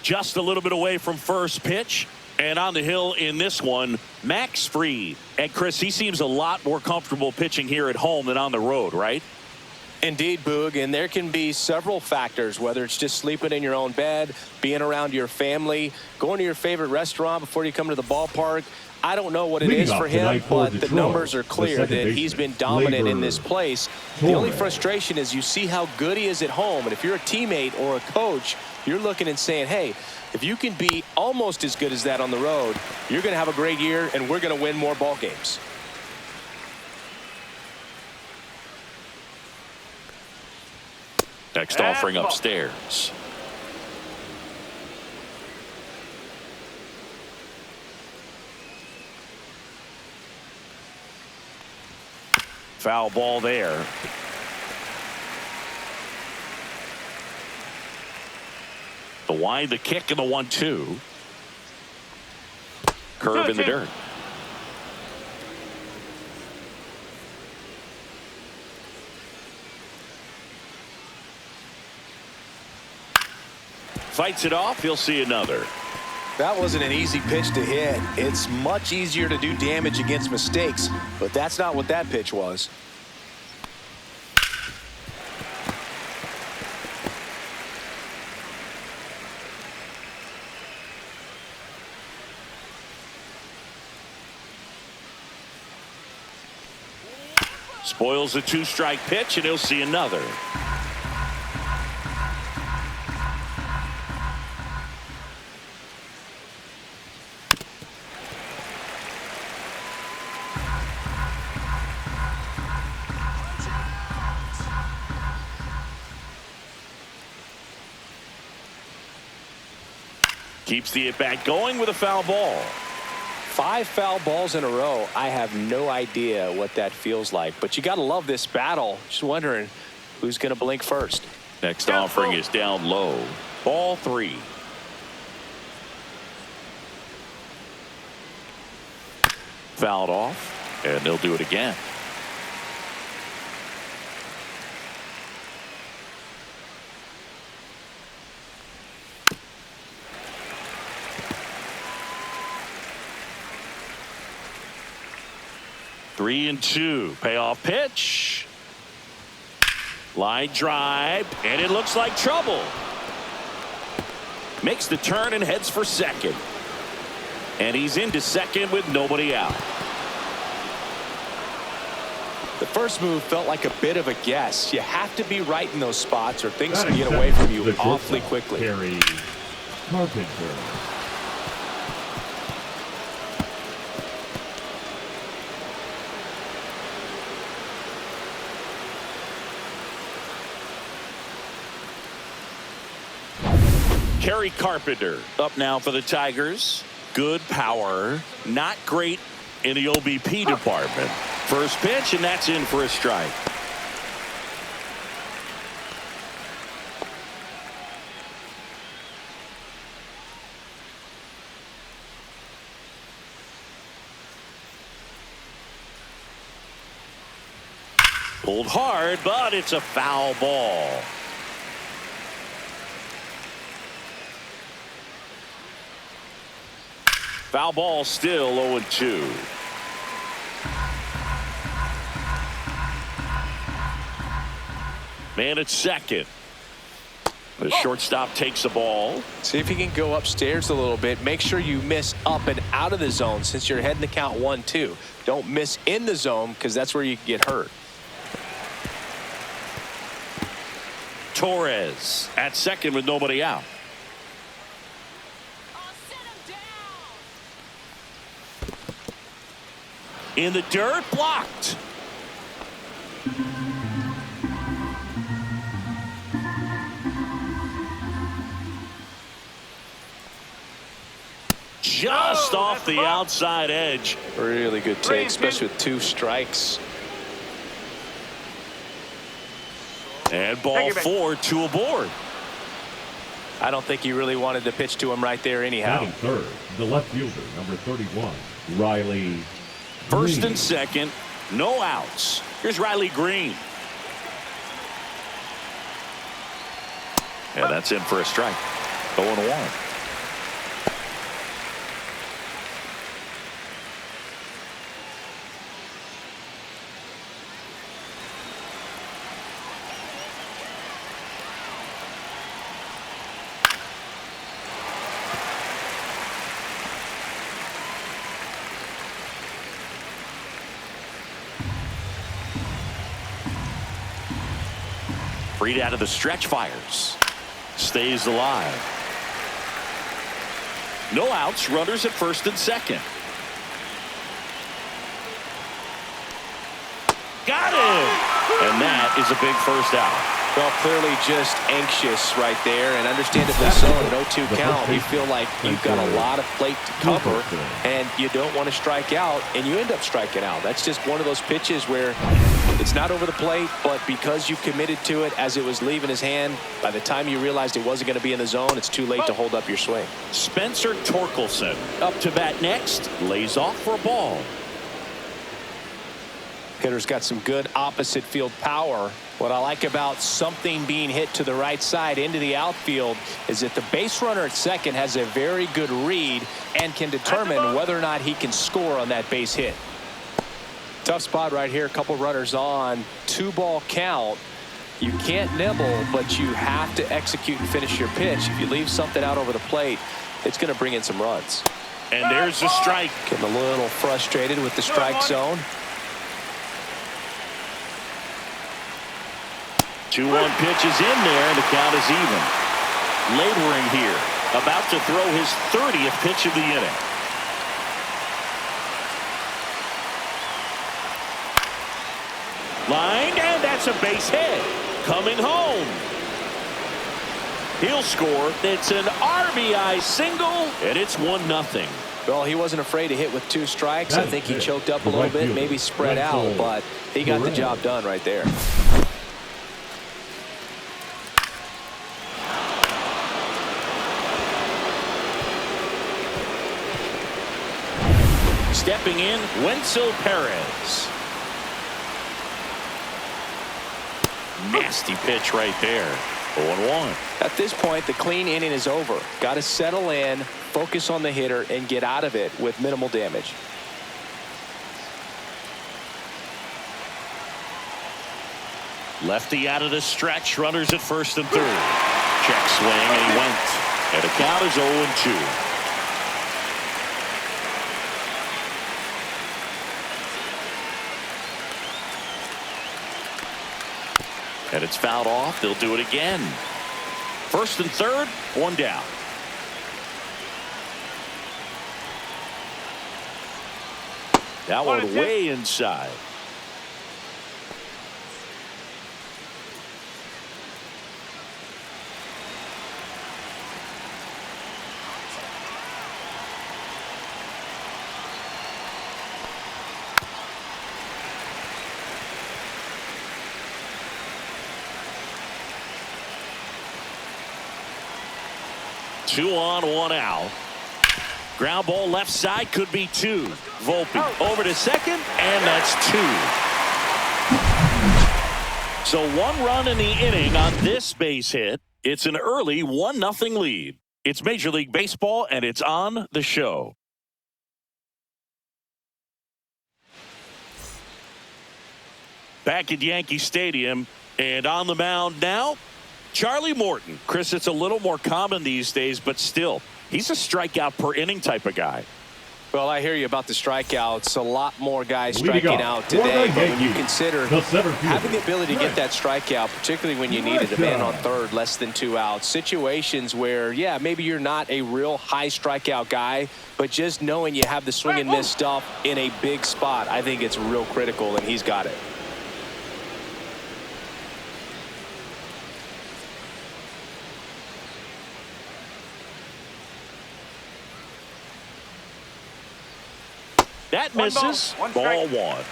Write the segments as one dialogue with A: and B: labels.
A: Just a little bit away from first pitch. And on the hill in this one, Max Fried. And Chris, he seems a lot more comfortable pitching here at home than on the road, right?
B: Indeed, Boog, and there can be several factors, whether it's just sleeping in your own bed, being around your family, going to your favorite restaurant before you come to the ballpark. I don't know what it is for him, but the numbers are clear that he's been dominant in this place. The only frustration is you see how good he is at home, and if you're a teammate or a coach, you're looking and saying, hey, if you can be almost as good as that on the road, you're going to have a great year, and we're going to win more ball games.
A: Next offering upstairs. Foul ball there. The wide, the kick, and the 1-2. Curve in the dirt. Fights it off. He'll see another.
B: That wasn't an easy pitch to hit. It's much easier to do damage against mistakes, but that's not what that pitch was.
A: Spoils a 2-strike pitch, and he'll see another. Keeps the at-bat going with a foul ball.
B: 5 foul balls in a row. I have no idea what that feels like, but you got to love this battle. Just wondering who's going to blink first.
A: Next offering is down low. Ball 3. Fouled off, and they'll do it again. Three and 2. Payoff pitch. Line drive, and it looks like trouble. Makes the turn and heads for second. And he's into second with nobody out.
B: The first move felt like a bit of a guess. You have to be right in those spots or things can get away from you awfully quickly.
A: Kerry Carpenter up now for the Tigers. Good power, not great in the OBP department. First pitch, and that's in for a strike. Pulled hard, but it's a foul ball. Foul ball, still 0-2. Man at second. The shortstop takes the ball.
B: See if you can go upstairs a little bit. Make sure you miss up and out of the zone since you're heading to count 1-2. Don't miss in the zone because that's where you can get hurt.
A: Torres at second with nobody out. In the dirt, blocked. Just off the outside edge.
B: Really good take, especially with 2 strikes.
A: And ball 4, 2 aboard.
B: I don't think he really wanted to pitch to him right there anyhow.
C: Batting third, the left fielder, number 31, Riley.
A: First and second, no outs. Here's Riley Green. And that's in for a strike. 0-1. Freed out of the stretch, fires. Stays alive. No outs, runners at first and second. Got him! And that is a big first out.
B: Well, clearly just anxious right there, and understandably so. An 0-2 count, you feel like you've got a lot of plate to cover, and you don't want to strike out, and you end up striking out. That's just one of those pitches where it's not over the plate, but because you committed to it as it was leaving his hand, by the time you realized it wasn't going to be in the zone, it's too late to hold up your swing.
A: Spencer Torkelson up to bat next, lays off for a ball.
B: Hitter's got some good opposite field power. What I like about something being hit to the right side into the outfield is that the base runner at second has a very good read and can determine whether or not he can score on that base hit. Tough spot right here. A couple runners on. 2-ball count. You can't nibble, but you have to execute and finish your pitch. If you leave something out over the plate, it's going to bring in some runs.
A: And there's the strike.
B: Getting a little frustrated with the strike zone.
A: 2-1 pitch is in there, and the count is even. Laboring here, about to throw his 30th pitch of the inning. Lined, and that's a base hit. Coming home. He'll score. It's an RBI single, and it's 1-0.
B: Well, he wasn't afraid to hit with 2 strikes. I think he choked up a little bit, maybe spread out, but he got the job done right there.
A: Stepping in, Wenzel Perez. Nasty pitch right there. 0-1.
B: At this point, the clean inning is over. Got to settle in, focus on the hitter, and get out of it with minimal damage.
A: Lefty out of the stretch, runners at first and third. Check swing, and he went. And the count is 0-2. And it's fouled off. They'll do it again. First and third, 1 down. That one way inside. Two on, 1 out. Ground ball left side, could be 2. Volpe over to second, and that's 2. So 1 run in the inning on this base hit. It's an early 1-0 lead. It's Major League Baseball, and it's on the show. Back at Yankee Stadium, and on the mound now, Charlie Morton. Chris, it's a little more common these days, but still, he's a strikeout per inning type of guy.
B: Well, I hear you about the strikeouts. A lot more guys striking out today. But when you consider having the ability to get that strikeout, particularly when you needed a man on third, less than 2 outs, situations where, yeah, maybe you're not a real high strikeout guy, but just knowing you have the swing and miss stuff in a big spot, I think it's real critical, and he's got it.
A: That misses. Ball 1.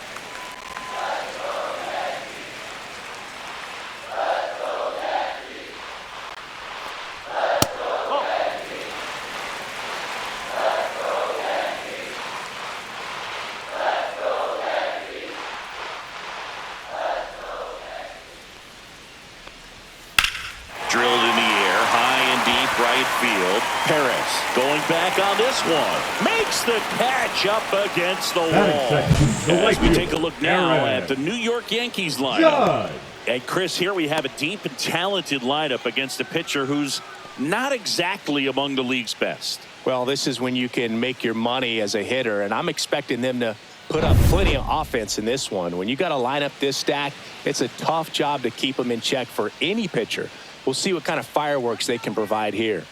A: Drilled in the air, high and deep right field. Perez going back on this one. Makes the catch up against the wall. As we take a look now at the New York Yankees lineup. And Chris, here we have a deep and talented lineup against a pitcher who's not exactly among the league's best.
B: Well, this is when you can make your money as a hitter, and I'm expecting them to put up plenty of offense in this one. When you got to line up this stack, it's a tough job to keep them in check for any pitcher. We'll see what kind of fireworks they can provide here.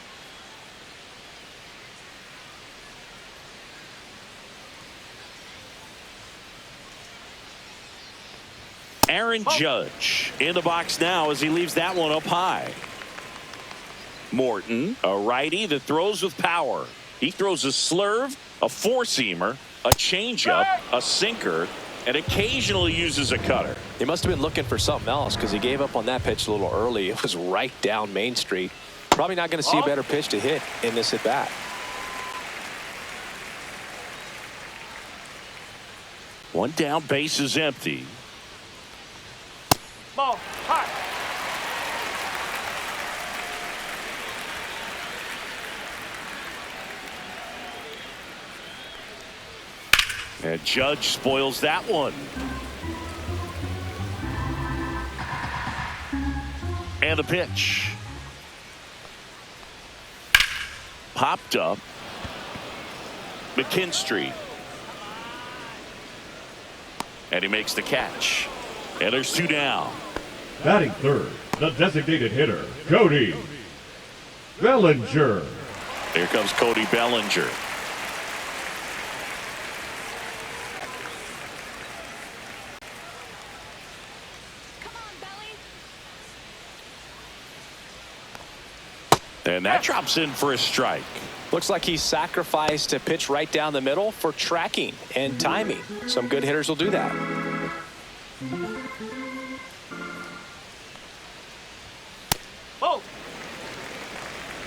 A: Aaron Judge in the box now as he leaves that one up high. Morton, a righty that throws with power. He throws a slurve, a four-seamer, a changeup, a sinker, and occasionally uses a cutter.
B: He must have been looking for something else because he gave up on that pitch a little early. It was right down Main Street. Probably not going to see a better pitch to hit in this at bat.
A: One down, base is empty.
D: Ball hot.
A: And Judge spoils that one. And the pitch. Popped up. McKinstry. And he makes the catch. And there's two down.
C: Batting third, the designated hitter, Cody Bellinger.
A: Here comes Cody Bellinger. And that drops in for a strike.
B: Looks like he sacrificed a pitch right down the middle for tracking and timing. Some good hitters will do that.
D: Oh.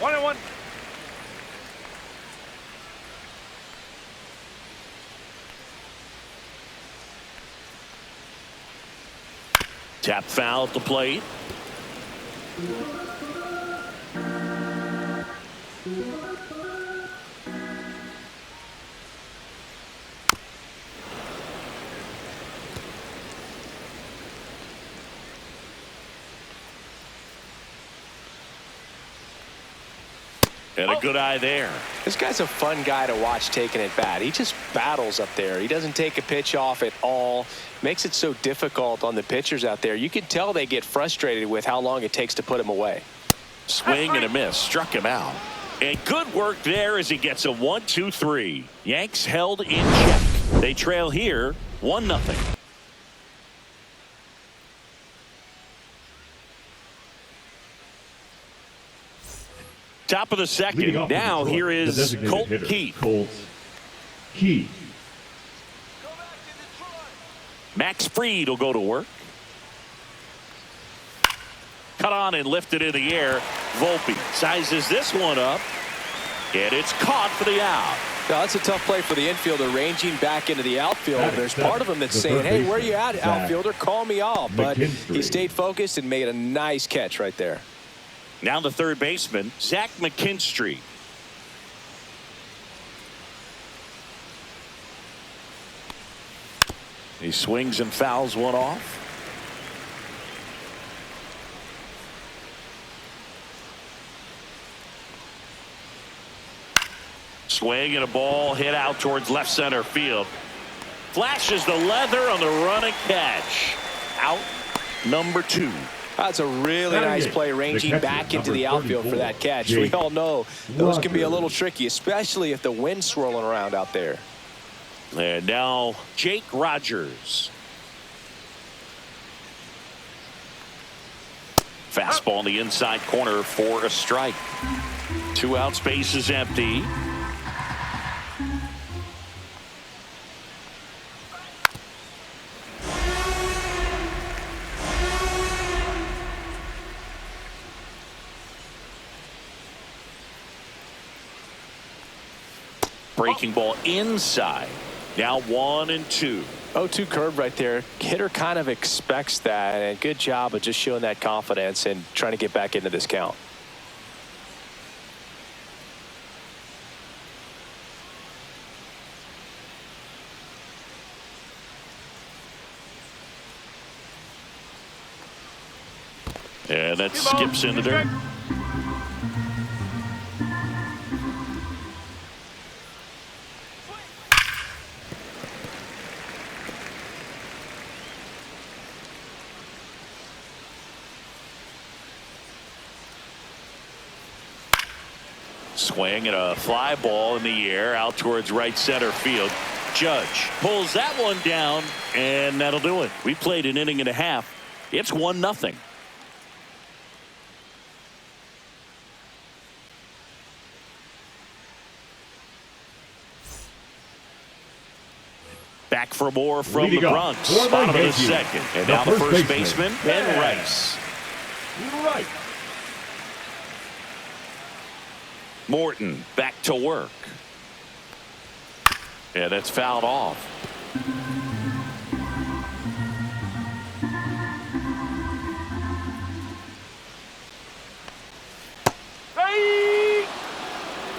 D: 1-1.
A: Tap foul at the plate. And a good eye there.
B: This guy's a fun guy to watch taking at bat. He just battles up there. He doesn't take a pitch off at all. Makes it so difficult on the pitchers out there. You can tell they get frustrated with how long it takes to put him away.
A: Swing and a miss. Struck him out. And good work there as he gets a 1-2-3. Yanks held in check. They trail here 1-0. Top of the second. Now here is Colt Keith. Max Fried will go to work. Cut on and lifted in the air. Volpe sizes this one up. And it's caught for the out.
B: Now, that's a tough play for the infielder ranging back into the outfield. There's part of him that's saying, hey, where you at, outfielder? Call me off. But he stayed focused and made a nice catch right there.
A: Now the third baseman, Zach McKinstry. He swings and fouls one off. Swing and a ball hit out towards left center field. Flashes the leather on the running catch. Out number 2.
B: That's a really nice play ranging back into the outfield for that catch. We all know those can be a little tricky, especially if the wind's swirling around out there.
A: And now Jake Rogers. Fastball in the inside corner for a strike. 2 outs, base is empty. Breaking ball inside. Now 1-2.
B: 0-2 curve right there. Hitter kind of expects that, and good job of just showing that confidence and trying to get back into this count.
A: And that skips in the dirt. Swing and a fly ball in the air out towards right center field. Judge pulls that one down, and that'll do it. We played an inning and a half. It's 1-0. Back for more from the Bronx. Bottom of the second. And now the first baseman, Ben Rice.
C: Right.
A: Morton back to work. Yeah, that's fouled off.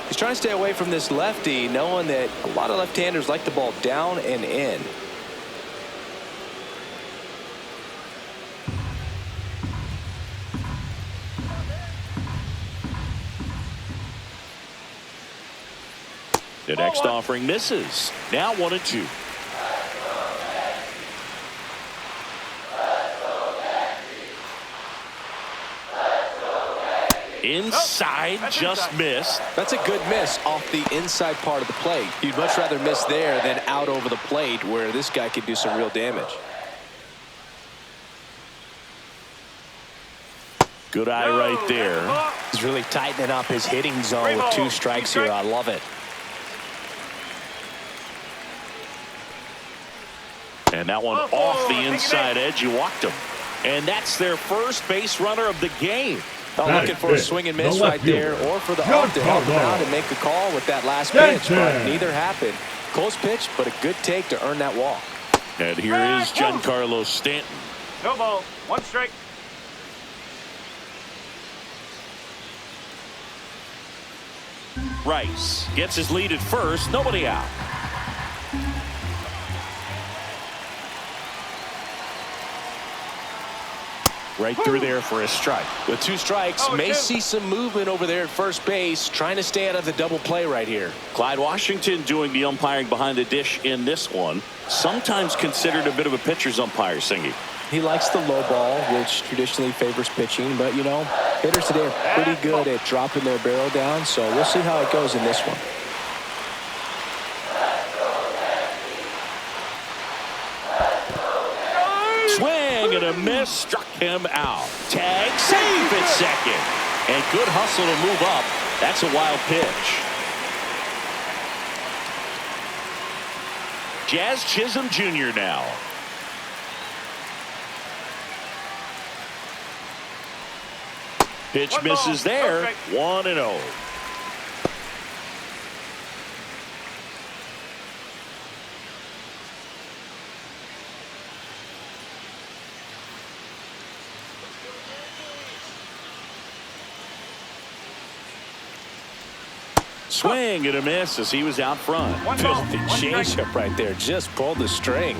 B: He's trying to stay away from this lefty, knowing that a lot of left-handers like the ball down and in.
A: The next offering misses. Now 1-2. Inside, just missed.
B: That's a good miss off the inside part of the plate. You'd much rather miss there than out over the plate, where this guy could do some real damage.
A: Good eye right there.
B: He's really tightening up his hitting zone with 2 strikes here. I love it.
A: And that one off the inside edge. You walked him. And that's their first base runner of the game.
B: Looking for a swing and miss right there, or for the ump to help him out and make a call with that last pitch, but neither happened. Close pitch, but a good take to earn that walk.
A: And here is Giancarlo Stanton.
D: No ball. 1 strike.
A: Rice gets his lead at first. Nobody out. Right through there for a strike.
B: With 2 strikes, may see some movement over there at first base, trying to stay out of the double play right here.
A: Clyde Washington doing the umpiring behind the dish in this one. Sometimes considered a bit of a pitcher's umpire, Singy.
B: He likes the low ball, which traditionally favors pitching, but you know, hitters today are pretty good at dropping their barrel down, so we'll see how it goes in this one.
A: Swing and a miss, struck him out. Tag, safe at second. And good hustle to move up. That's a wild pitch. Jazz Chisholm Jr. now. Pitch misses there. 1-0. Swing and a miss as he was out front.
B: Filthy changeup right there. Just pulled the string.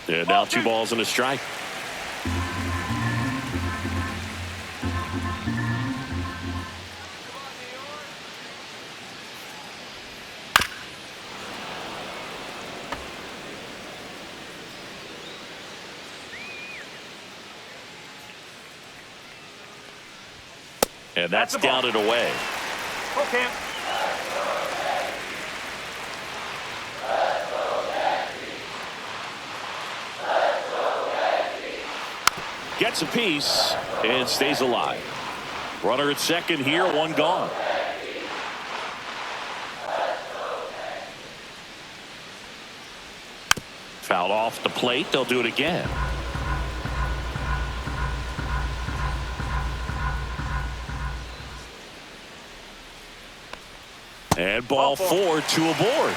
A: And now 2 balls and a strike. And that's down and away.
D: Okay.
A: Gets a piece and stays alive. Runner at second here, 1 gone. Fouled off the plate. They'll do it again. And ball 4, 2 aboard.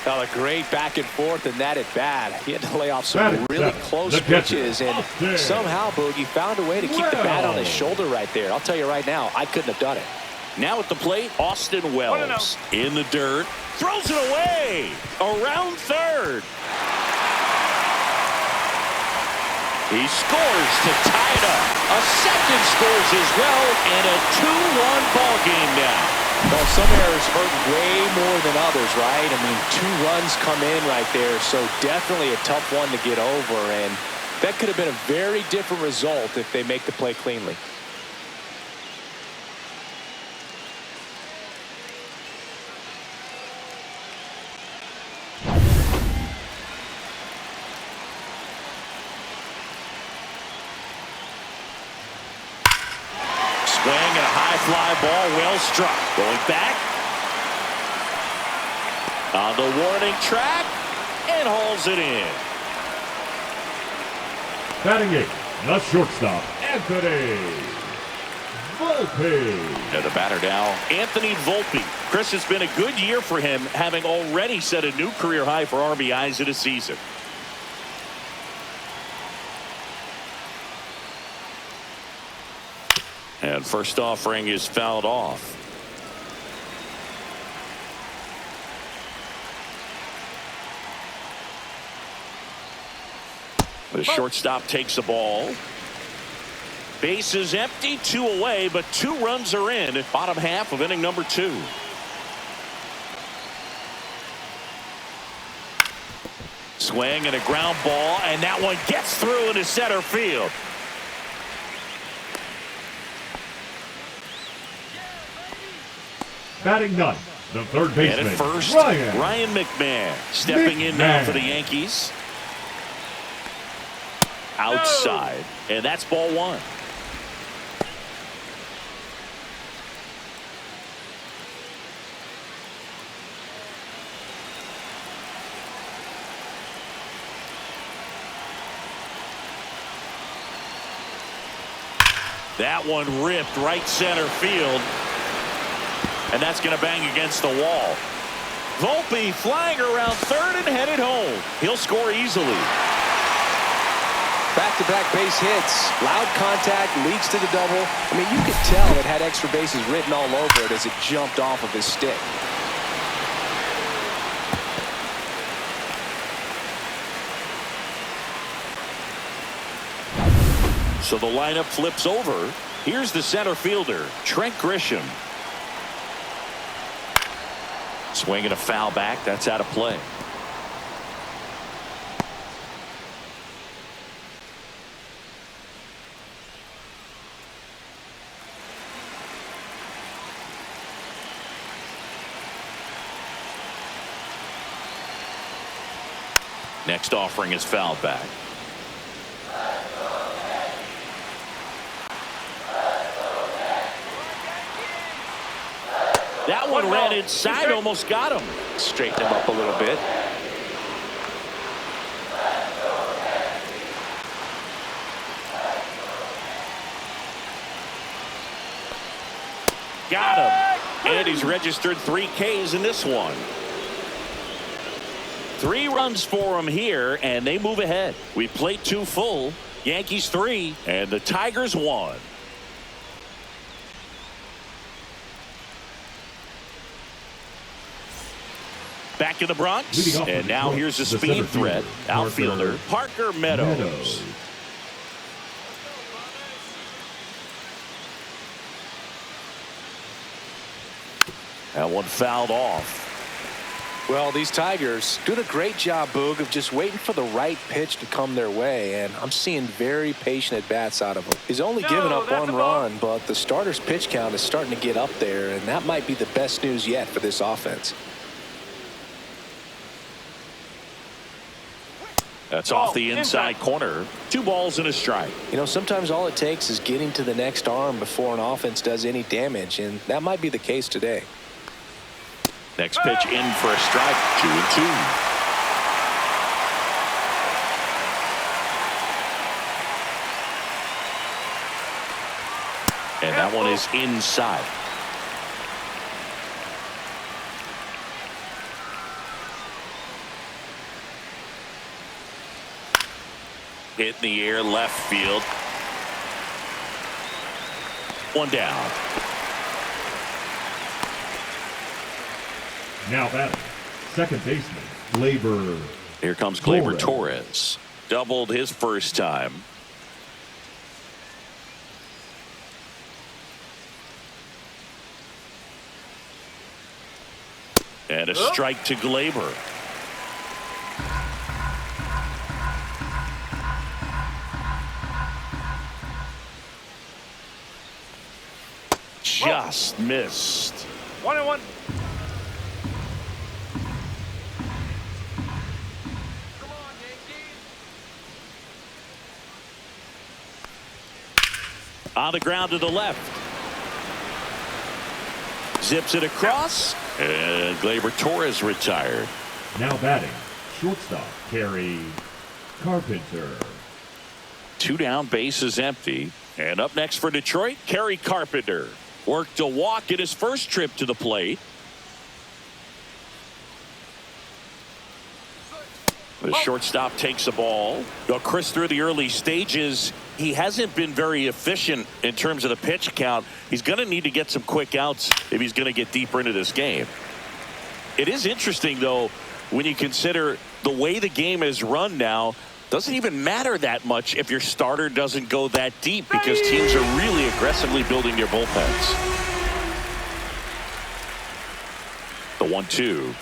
B: A great back and forth in that at bat. He had to lay off some really close pitches, and somehow Boogie found a way to keep the bat on his shoulder right there. I'll tell you right now, I couldn't have done it.
A: Now at the plate, Austin Wells in the dirt, throws it away around third. He scores to tie it up. A second scores as well, and a 2-1 ball game now.
B: Well, some errors hurt way more than others, right? I mean, 2 runs come in right there, so definitely a tough one to get over. And That could have been a very different result if they make the play cleanly.
A: Swing and a high fly ball, well struck. Going back. On the warning track, and hauls it in.
C: Batting eighth, the shortstop, Anthony Volpe.
A: And the batter now, Anthony Volpe. Chris, it's been a good year for him, having already set a new career high for RBIs in a season. And first offering is fouled off. The shortstop takes the ball. Base is empty, 2 away, but 2 runs are in. Bottom half of inning number 2. Swing and a ground ball, and that one gets through into center field.
C: Batting ninth, the third baseman,
A: And at first, Ryan McMahon stepping in now for the Yankees. Outside, and that's ball 1. That one ripped right center field, and that's going to bang against the wall. Volpe flying around third and headed home. He'll score easily.
B: Back-to-back base hits. Loud contact leads to the double. I mean, you could tell it had extra bases written all over it as it jumped off of his stick.
A: So the lineup flips over. Here's the center fielder, Trent Grisham. Swinging a foul back. That's out of play. Next offering is fouled back. That one ran inside, almost got him.
B: Straighten him up a little bit.
A: Got him. And he's registered 3 Ks in this one. 3 runs for him here, and they move ahead. We played 2 full. Yankees 3, and the Tigers 1. Back in the Bronx, and now here's a speed threat. Outfielder Parker Meadows. That one fouled off.
B: Well, these Tigers doing a great job, Boog, of just waiting for the right pitch to come their way, and I'm seeing very patient at-bats out of him. He's only given up 1 run, but the starter's pitch count is starting to get up there, and that might be the best news yet for this offense.
A: That's off the inside corner. 2 balls and a strike.
B: You know, sometimes all it takes is getting to the next arm before an offense does any damage, and that might be the case today.
A: Next pitch in for a strike. 2-2. And that one is inside. Hit in the air, left field. 1 down.
C: Now batting, second baseman, Gleyber.
A: Here comes Gleyber Torres. Doubled his first time. And a strike to Gleyber. just missed.
D: 1-1.
A: On the ground to the left. Zips it across. And Gleyber Torres retired.
C: Now batting, shortstop, Kerry Carpenter.
A: 2 down, bases empty. And up next for Detroit, Kerry Carpenter. Worked a walk at his first trip to the plate. The shortstop takes the ball. Chris, through the early stages, he hasn't been very efficient in terms of the pitch count. He's going to need to get some quick outs if he's going to get deeper into this game. It is interesting, though, when you consider the way the game is run now. Doesn't even matter that much if your starter doesn't go that deep, because teams are really aggressively building their bullpens. The 1-2.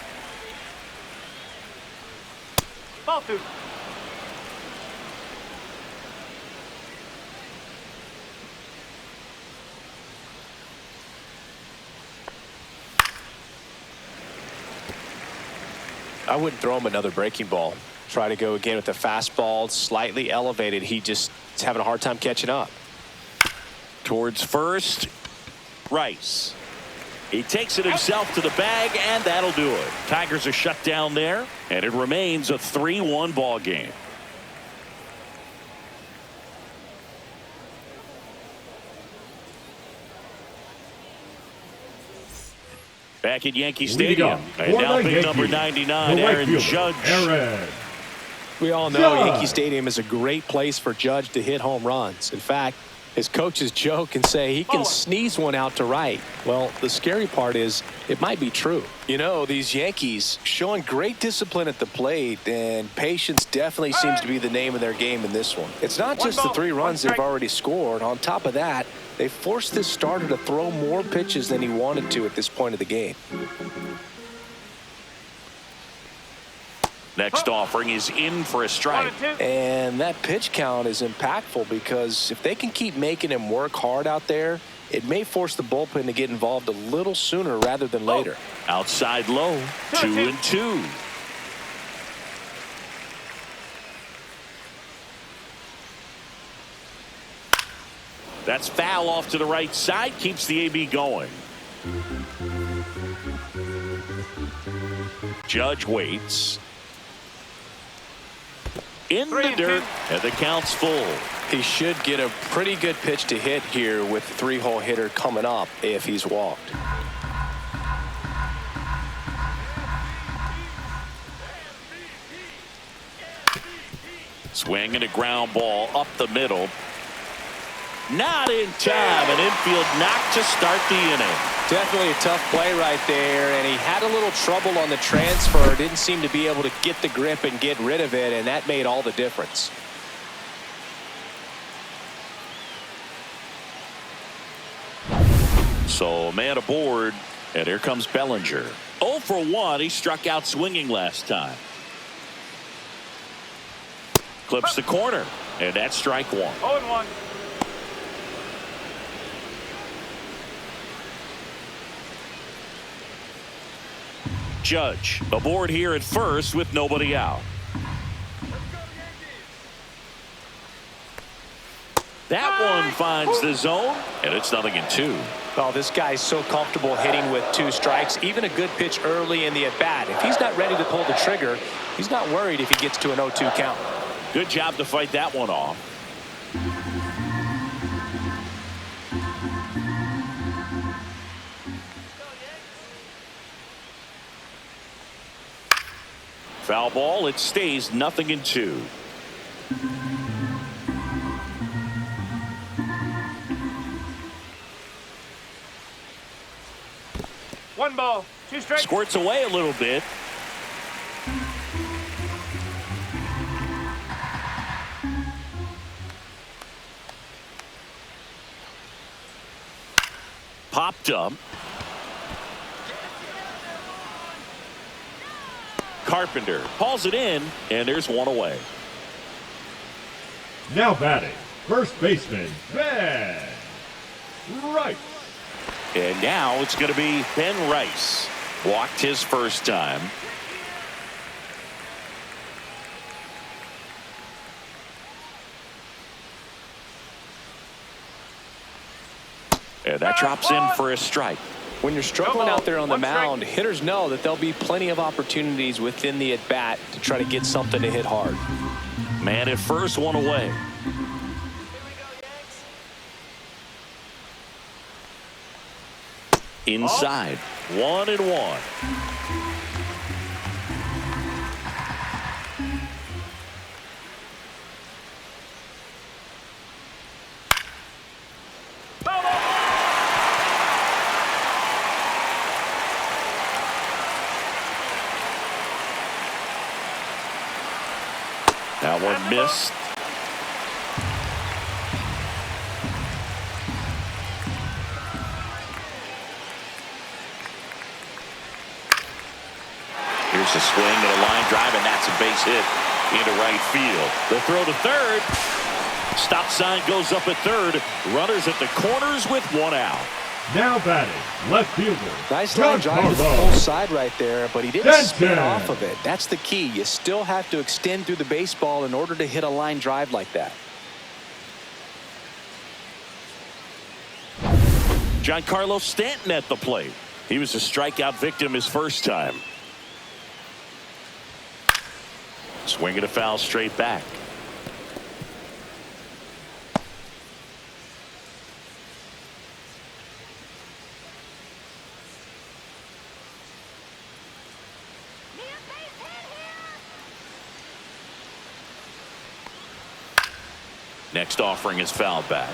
D: Ball 2.
B: I wouldn't throw him another breaking ball. Try to go again with the fastball, slightly elevated. He just is having a hard time catching up.
A: Towards first, Rice. He takes it himself to the bag, and that'll do it. Tigers are shut down there, and it remains a 3-1 ball game. Back at Yankee Stadium, and now big number 99, Aaron Judge.
C: Perez.
B: We all know Yankee Stadium is a great place for Judge to hit home runs. In fact, his coaches joke and say he can sneeze one out to right. Well, the scary part is it might be true. You know, these Yankees showing great discipline at the plate, and patience definitely seems to be the name of their game in this one. It's not just the 3 runs they've already scored. On top of that, they forced this starter to throw more pitches than he wanted to at this point of the game.
A: Next offering is in for a strike.
B: And that pitch count is impactful, because if they can keep making him work hard out there, it may force the bullpen to get involved a little sooner rather than later.
A: Outside low, 2-2. That's foul off to the right side, keeps the AB going. Judge waits. In the dirt, and the count's full.
B: He should get a pretty good pitch to hit here with the 3-hole hitter coming up if he's walked.
A: Swing and a ground ball up the middle. Not in time. An infield knock to start the inning.
B: Definitely a tough play right there, and he had a little trouble on the transfer. Didn't seem to be able to get the grip and get rid of it, and that made all the difference.
A: So a man aboard, and here comes Bellinger. 0 for 1. He struck out swinging last time. Clips the corner, and that's strike 1.
D: 0-1.
A: Judge aboard here at first with nobody out. That one finds the zone, and it's 0-2.
B: Oh, this guy's so comfortable hitting with 2 strikes. Even a good pitch early in the at-bat. If he's not ready to pull the trigger, he's not worried if he gets to an 0-2 count.
A: Good job to fight that one off. Foul ball. It stays 0-2.
D: One ball, 2 strikes.
A: Squirts away a little bit. Popped up. Carpenter hauls it in, and there's one away.
C: Now batting, first baseman, Ben Rice.
A: And now it's going to be Ben Rice. Walked his first time. And that drops in for a strike.
B: When you're struggling out there on the mound, hitters know that there'll be plenty of opportunities within the at-bat to try to get something to hit hard.
A: Man at first, one away. Inside, 1-1. That one missed. Here's a swing and a line drive, and that's a base hit into right field. The throw to third. Stop sign goes up at third. Runners at the corners with one out.
C: Now batting, left fielder.
B: Nice line drive to the full side right there, but he didn't spin off of it. That's the key. You still have to extend through the baseball in order to hit a line drive like that.
A: Giancarlo Stanton at the plate. He was a strikeout victim his first time. Swing and a foul straight back. Next offering is fouled back.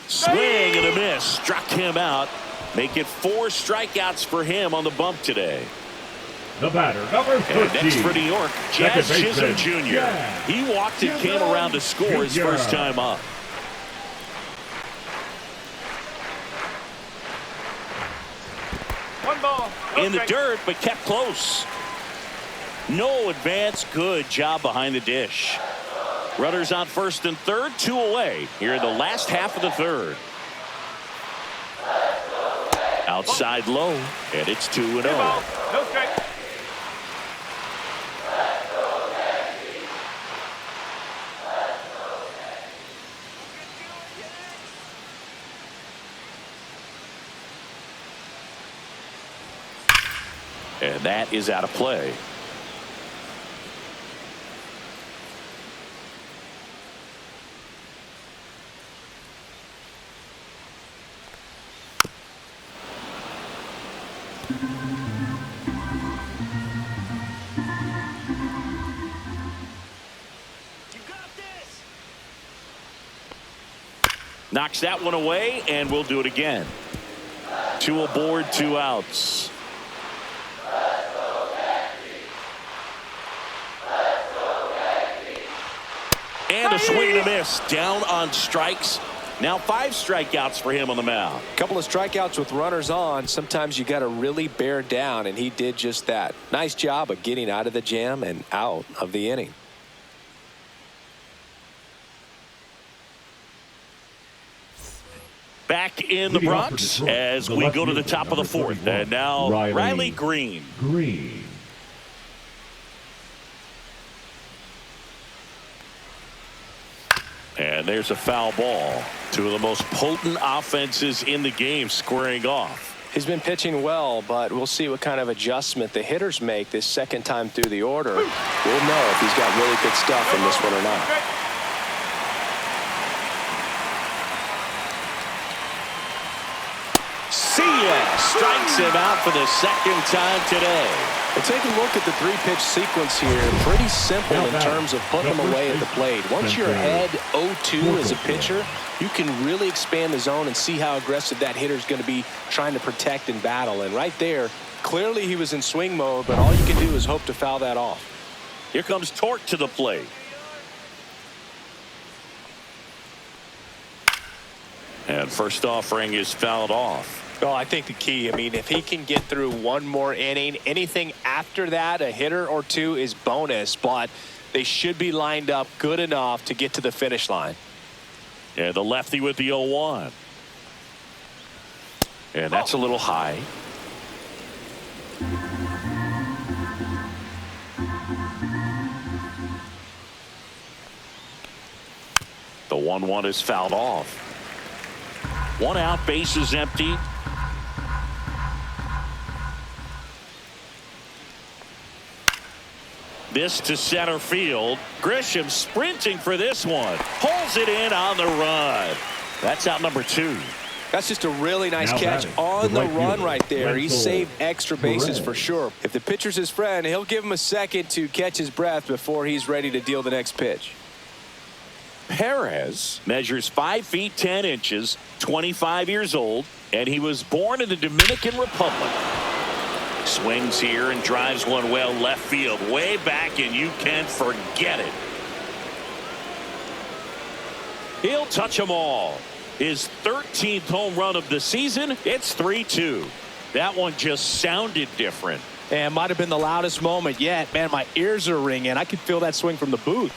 A: Swing and a miss. Struck him out. Make it 4 strikeouts for him on the bump today.
C: The batter, number 13.
A: And next for New York, Jazz Chisholm Jr. He walked and came around to score his first time up.
D: One ball.
A: In the dirt, but kept close. No advance. Good job behind the dish. Runners on first and third, 2 away here in the last half of the third. Outside low, and it's 2-0.
D: No strike.
A: And that is out of play. Knocks that one away, and we'll do it again. 2 aboard, 2 outs. And a swing and a miss. Down on strikes. Now 5 strikeouts for him on the mound.
B: A couple of strikeouts with runners on. Sometimes you got to really bear down, and he did just that. Nice job of getting out of the jam and out of the inning.
A: Back in the Bronx as we go to the top of the 4th. And now Riley Green. And there's a foul ball. 2 of the most potent offenses in the game squaring off.
B: He's been pitching well, but we'll see what kind of adjustment the hitters make this second time through the order. We'll know if he's got really good stuff in this one or not.
A: See ya! Strikes him out for the second time today.
B: Well, take a look at the 3-pitch sequence here. Pretty simple in terms of putting them away at the plate. Once you're ahead 0-2 as a pitcher, you can really expand the zone and see how aggressive that hitter is going to be trying to protect and battle. And right there, clearly he was in swing mode, but all you can do is hope to foul that off.
A: Here comes Torque to the plate. And first offering is fouled off.
B: Oh, I think the key, I mean, if he can get through one more inning, anything after that, a hitter or two is bonus, but they should be lined up good enough to get to the finish line.
A: And the lefty with the 0-1. And that's a little high. The 1-1 is fouled off. 1 out, base is empty. This to center field. Grisham sprinting for this one. Pulls it in on the run. That's out number 2.
B: That's just a really nice
C: Now
B: catch
C: batting,
B: on
C: the
B: the
C: right
B: run
C: fielder,
B: right there. He
C: Perez.
B: saved extra bases for
C: Perez.
B: sure. If the pitcher's his friend, he'll give him a second to catch his breath before he's ready to deal the next pitch.
A: Perez measures 5 feet 10 inches, 25 years old, and he was born in the Dominican Republic. Swings here and drives one well left field, way back, and you can forget it. He'll touch them all. His 13th home run of the season. It's 3-2. That one just sounded different.
B: And might have been the loudest moment yet. Man, my ears are ringing. I could feel that swing from the booth.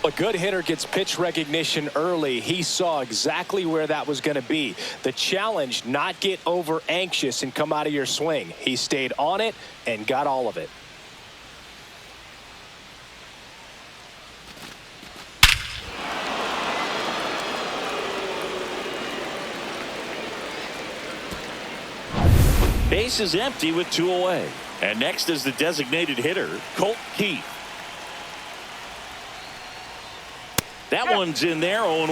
B: A good hitter gets pitch recognition early. He saw exactly where that was going to be. The challenge, not get over anxious and come out of your swing. He stayed on it and got all of it.
A: Base is empty with 2 away. And next is the designated hitter, Colt Keith. That one's in there, 0-1.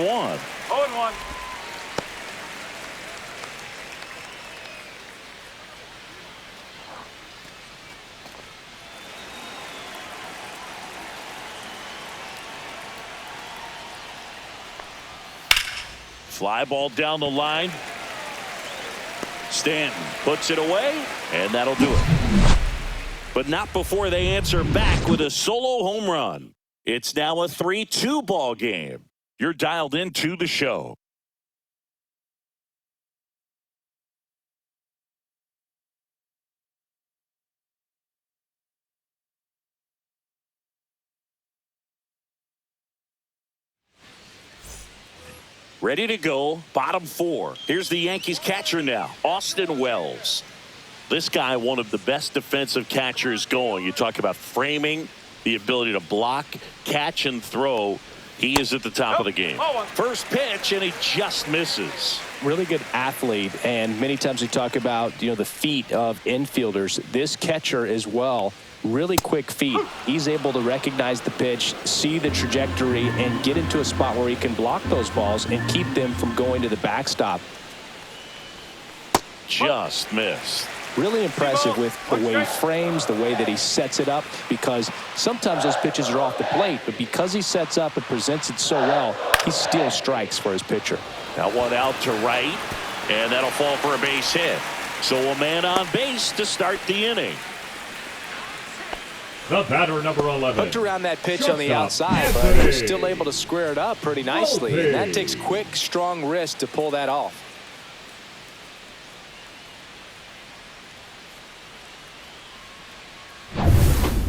D: 0-1.
A: Fly ball down the line. Stanton puts it away, and that'll do it. But not before they answer back with a solo home run. It's now a 3-2 ball game. You're dialed into the show. Ready to go, bottom 4. Here's the Yankees catcher now, Austin Wells. This guy, one of the best defensive catchers going. You talk about framing, the ability to block, catch, and throw. He is at the top of the game. First pitch, and he just misses.
B: Really good athlete, and many times we talk about, the feet of infielders. This catcher as well, really quick feet. He's able to recognize the pitch, see the trajectory, and get into a spot where he can block those balls and keep them from going to the backstop.
A: Just missed.
B: Really impressive with the way he frames, the way that he sets it up, because sometimes those pitches are off the plate, but because he sets up and presents it so well, he still strikes for his pitcher.
A: That one out to right, and that'll fall for a base hit. So a man on base to start the inning.
C: The batter, number 11.
B: Hooked around that pitch on the
C: Shortstop,
B: outside, but
C: Anthony.
B: he's still able to square it up pretty nicely, and that takes quick, strong wrist to pull that off.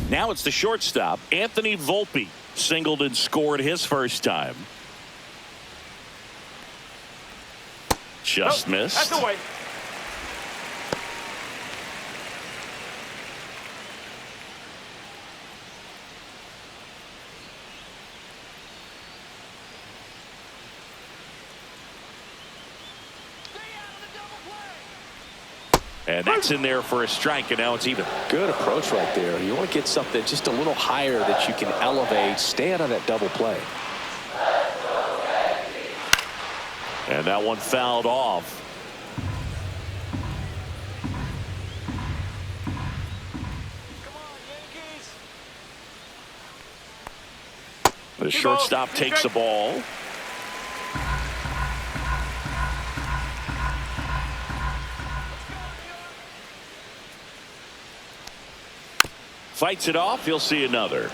A: Now it's the shortstop, Anthony Volpe. Singled and scored his first time. Just missed.
D: That's away.
A: And that's in there for a strike, and now it's even.
B: Good approach right there. You want to get something just a little higher that you can elevate. Stay out of that double play.
A: And that one fouled off. The shortstop takes the ball. Fights it off. He'll see another.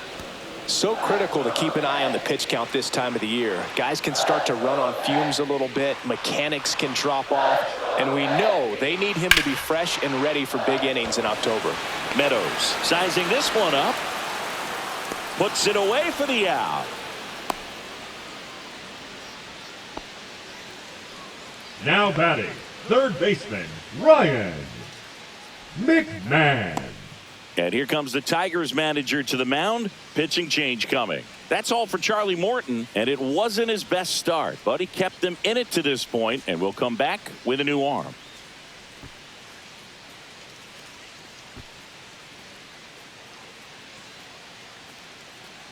B: So critical to keep an eye on the pitch count this time of the year. Guys can start to run on fumes a little bit. Mechanics can drop off. And we know they need him to be fresh and ready for big innings in October.
A: Meadows sizing this one up. Puts it away for the out.
C: Now batting, third baseman, Ryan McMahon.
A: And here comes the Tigers manager to the mound. Pitching change coming. That's all for Charlie Morton, and it wasn't his best start, but he kept them in it to this point, and will come back with a new arm.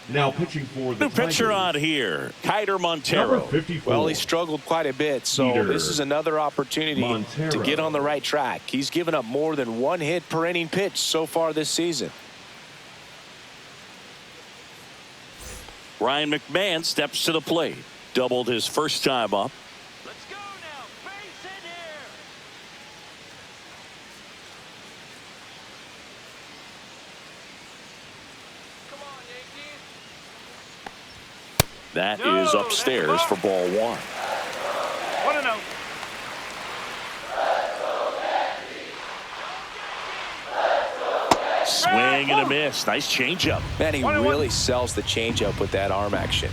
C: Now pitching for the
A: New pitcher
C: Tigers,
A: on here, Kiter Montero.
C: number 54.
B: Well, he struggled quite a bit, so
C: Peter
B: this is another opportunity
C: Montero.
B: to get on the right track. He's given up more than one hit per inning pitch so far this season.
A: Ryan McMahon steps to the plate. Doubled his first time up.
D: Let's go now. Base in here. Come on, Yankees.
A: That
D: No,
A: is upstairs
D: that's
A: for ball one.
D: 1-0.
A: Swing and a miss. Nice changeup.
B: Man, he
D: 1-1.
B: really sells the changeup with that arm action.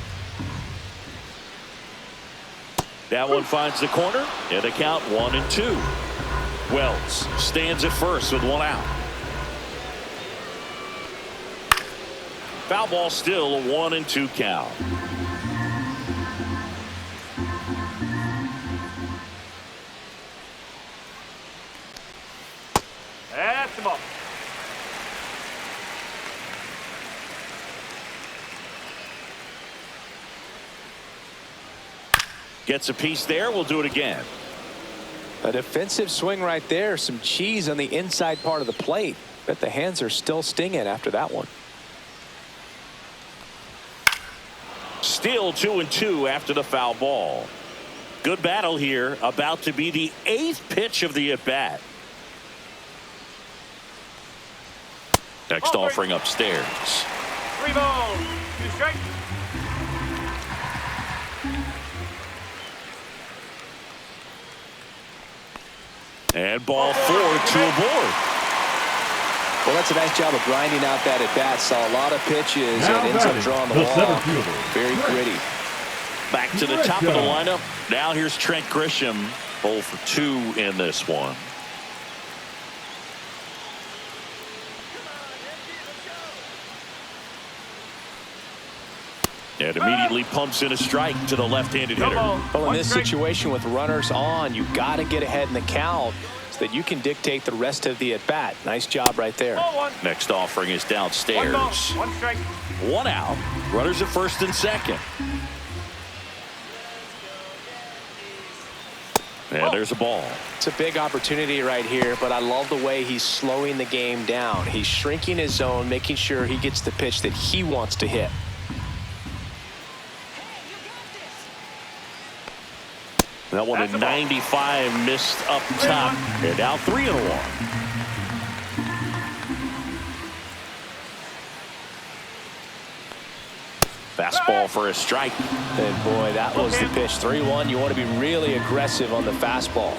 A: That one finds the corner, and the count 1-2. Wells stands at first with one out. Foul ball, still a 1-2 count.
D: That's the ball.
A: Gets a piece there. We'll do it again.
B: A defensive swing right there. Some cheese on the inside part of the plate. Bet the hands are still stinging after that one.
A: Still 2-2 after the foul ball. Good battle here. About to be the 8th pitch of the at-bat. Next offering upstairs.
D: 3 balls. 2 strikes.
A: And ball 4, 2 aboard.
B: Well, that's a nice job of grinding out that at-bat. Saw a lot of pitches
C: Now
B: and ends up
C: batting,
B: drawing the
C: the
B: ball.
C: center fielder,
B: Very gritty.
A: Back to the top of the lineup. Now here's Trent Grisham. 0 for 2 in this one. And immediately pumps in a strike to the left-handed hitter.
B: Well, in this situation with runners on, you got to get ahead in the count so that you can dictate the rest of the at-bat. Nice job right there.
D: Ball 1.
A: Next offering is
D: 1
A: downstairs.
D: ball. 1 strike.
A: 1 out. Runners at first and second. And there's a ball.
B: It's a big opportunity right here, but I love the way he's slowing the game down. He's shrinking his zone, making sure he gets the pitch that he wants to hit.
A: That one at 95 missed up top. And now 3-1. Fastball for a strike.
B: And boy, that was the pitch. 3-1. You want to be really aggressive on the fastball.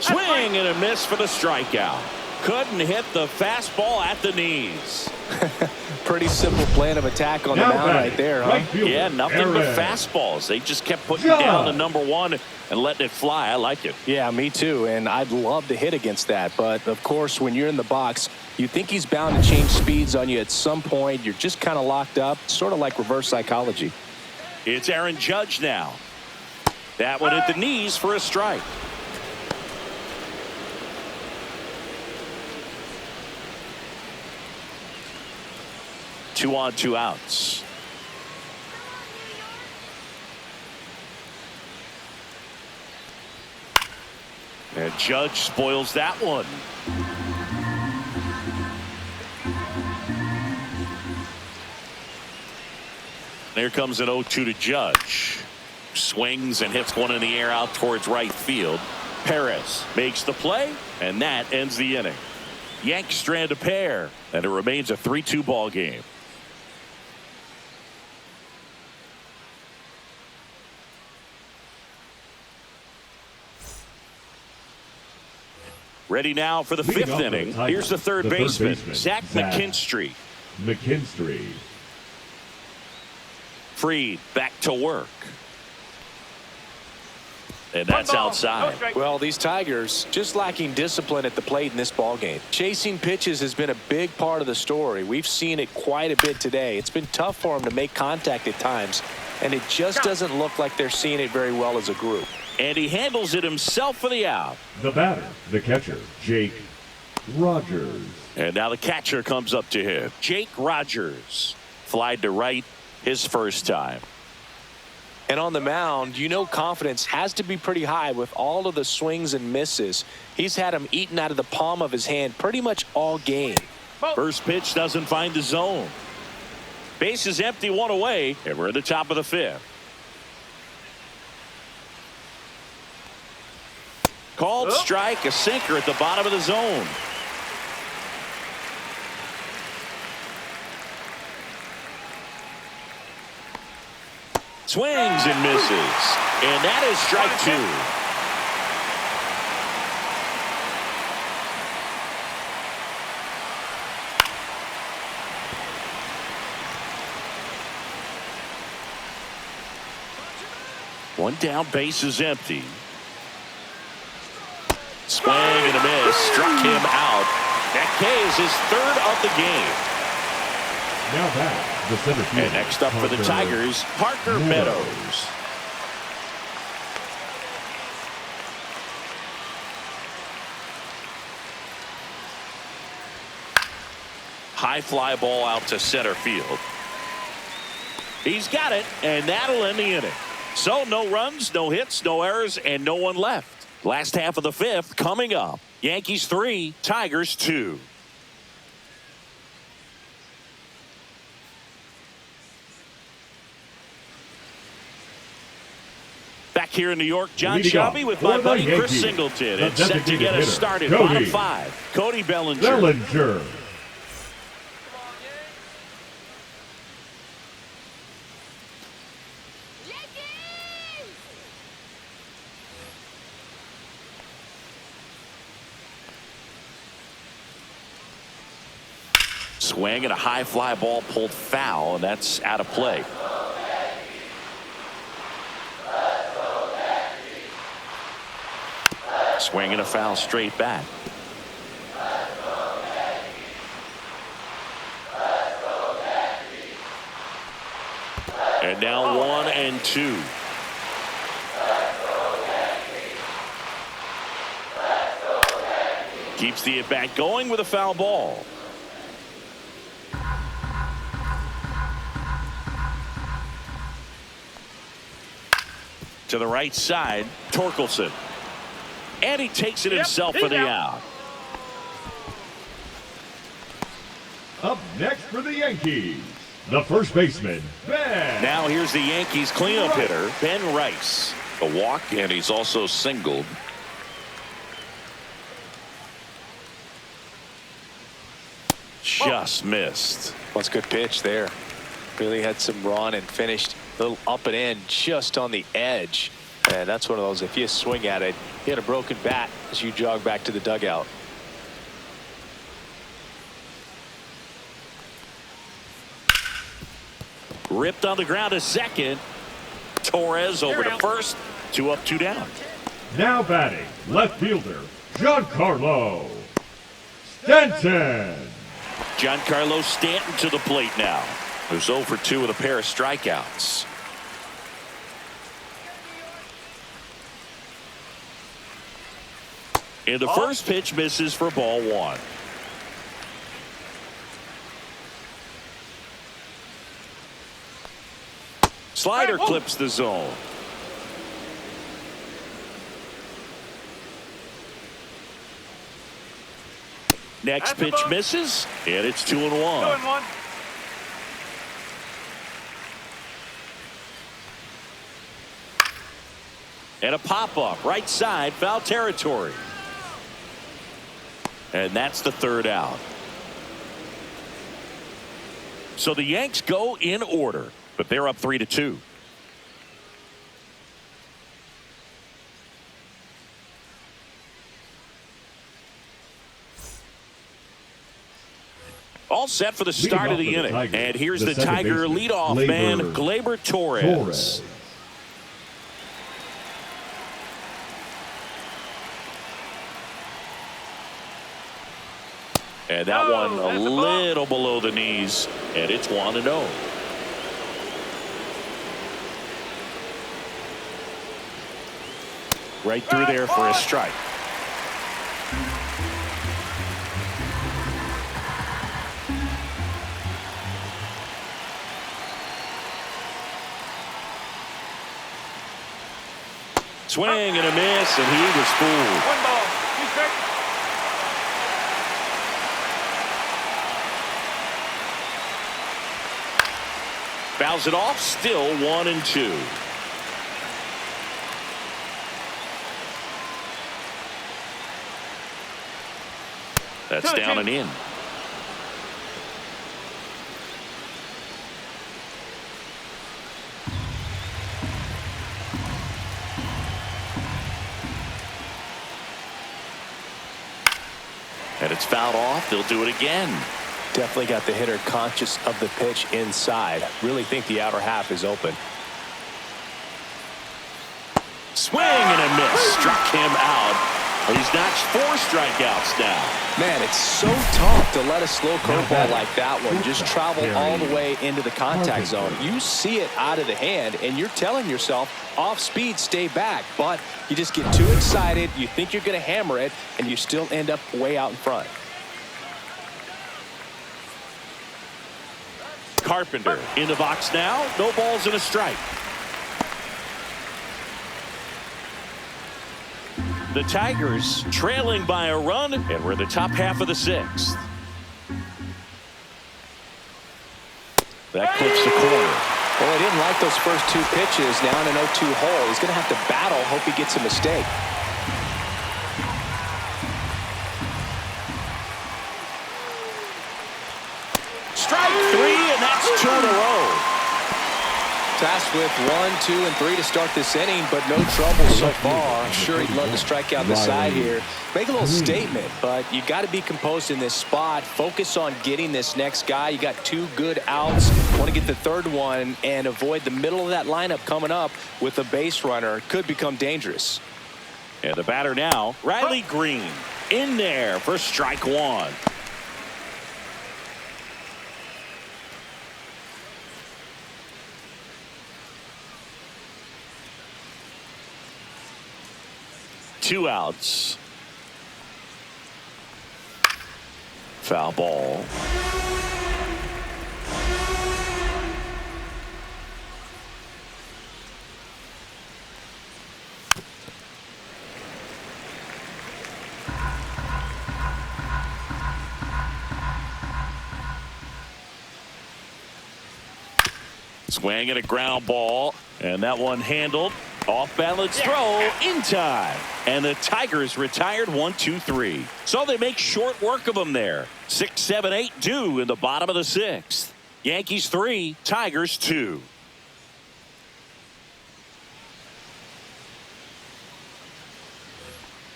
A: Swing and a miss for the strikeout. Couldn't hit the fastball at the knees.
B: Pretty simple plan of attack on the
C: Now
B: mound
C: batting,
B: right there, huh?
C: right fielder,
A: Yeah, nothing but
C: Perez.
A: fastballs. They just kept putting
C: John.
A: down the number 1 and letting it fly. I like it.
B: Yeah, me too, and I'd love to hit against that. But, of course, when you're in the box, you think he's bound to change speeds on you at some point. You're just kind of locked up, sort of like reverse psychology.
A: It's Aaron Judge now. That one at the knees for a strike. Two on, 2 outs. And Judge spoils that one. There comes an 0-2 to Judge. Swings and hits one in the air out towards right field. Perez makes the play, and that ends the inning. Yanks strand a pair, and it remains a 3-2 ball game. Ready now for the fifth inning. Here's the third baseman, Zach McKinstry. Freed back to work. And that's outside.
B: Well, these Tigers just lacking discipline at the plate in this ball game. Chasing pitches has been a big part of the story. We've seen it quite a bit today. It's been tough for them to make contact at times, and it just doesn't look like they're seeing it very well as a group.
A: And he handles it himself for the out.
C: The batter, the catcher, Jake Rogers.
A: And now the catcher comes up to him. Jake Rogers. Flied to right his first time.
B: And on the mound, you know confidence has to be pretty high with all of the swings and misses. He's had them eaten out of the palm of his hand pretty much all game.
A: First pitch doesn't find the zone. Base is empty, one away, and we're at the top of the fifth. Called strike, a sinker at the bottom of the zone. Swings and misses. And that is strike two. One down, base is empty. Swing and a miss. Struck him out. That K is his third of the game.
C: Now back, the center field.
A: And next up for the Tigers, Parker Meadows. High fly ball out to center field. He's got it, and that'll end the inning. So no runs, no hits, no errors, and no one left. Last half of the fifth coming up. Yankees 3, Tigers 2. Back here in New York, John Shelby with my buddy Chris Singleton. It's set to get us started. Bottom five, Cody Bellinger. Swing and a high fly ball pulled foul, and that's out of play. Swing and a foul straight back. And now 1-2. Keeps the at bat going with a foul ball. To the right side, Torkelson. And he takes it himself for the out.
C: Up next for the Yankees, the first baseman, Ben.
A: Now here's the Yankees cleanup hitter, Ben Rice. A walk, and he's also singled. Just missed.
B: That's a good pitch there. Really had some run and finished a little up and in just on the edge. And that's one of those, if you swing at it, you hit a broken bat as you jog back to the dugout.
A: Ripped on the ground to second. Torres over to first. 2 up, 2 down.
C: Now batting, left fielder, Giancarlo Stanton.
A: Giancarlo Stanton to the plate now. Who's 0 for 2 with a pair of strikeouts. And the first pitch misses for ball 1. Slider clips the zone. Next pitch misses, and it's 2-1.
D: 2-1.
A: And a pop-up, right side, foul territory. And that's the third out. So the Yanks go in order, but they're up 3-2. All set for the start of the inning. And here's the Tiger leadoff man, Gleyber Torres. And that one a little below the knees, and it's 1-0. Right through there for a strike. Swing and a miss, and he was fooled.
D: 1 ball, 2 strikes.
A: Fouls it off, still 1-2. That's down and in. And it's fouled off. They'll do it again.
B: Definitely got the hitter conscious of the pitch inside. Really think the outer half is open.
A: Swing and a miss. Struck him out. He's notched 4 strikeouts now.
B: Man, it's so tough to let a slow curveball like that one just travel all the way into the contact zone. You see it out of the hand, and you're telling yourself, off speed, stay back. But you just get too excited. You think you're going to hammer it, and you still end up way out in front.
A: Carpenter in the box now. No balls and a strike. The Tigers trailing by a run, and we're in the top half of the 6th. That clips the corner.
B: Well, he didn't like those first 2 pitches. Now in an 0-2 hole. He's going to have to battle. Hope he gets a mistake.
A: Strike 3, and that's 2 in a row.
B: Tasked with 1, 2, and 3 to start this inning, but no trouble so far. I'm sure he'd love to strike out the side here. Make a little statement, but you got to be composed in this spot. Focus on getting this next guy. You got 2 good outs. Want to get the 3rd one and avoid the middle of that lineup coming up with a base runner. Could become dangerous.
A: And the batter now, Riley Green, in there for strike 1. Two outs. Foul ball. Swing and a ground ball, and that one handled. Off balance throw in time, and the Tigers retired 1-2-3. So they make short work of them there. 6, 7, 8 due in the bottom of the 6th. Yankees 3, Tigers 2.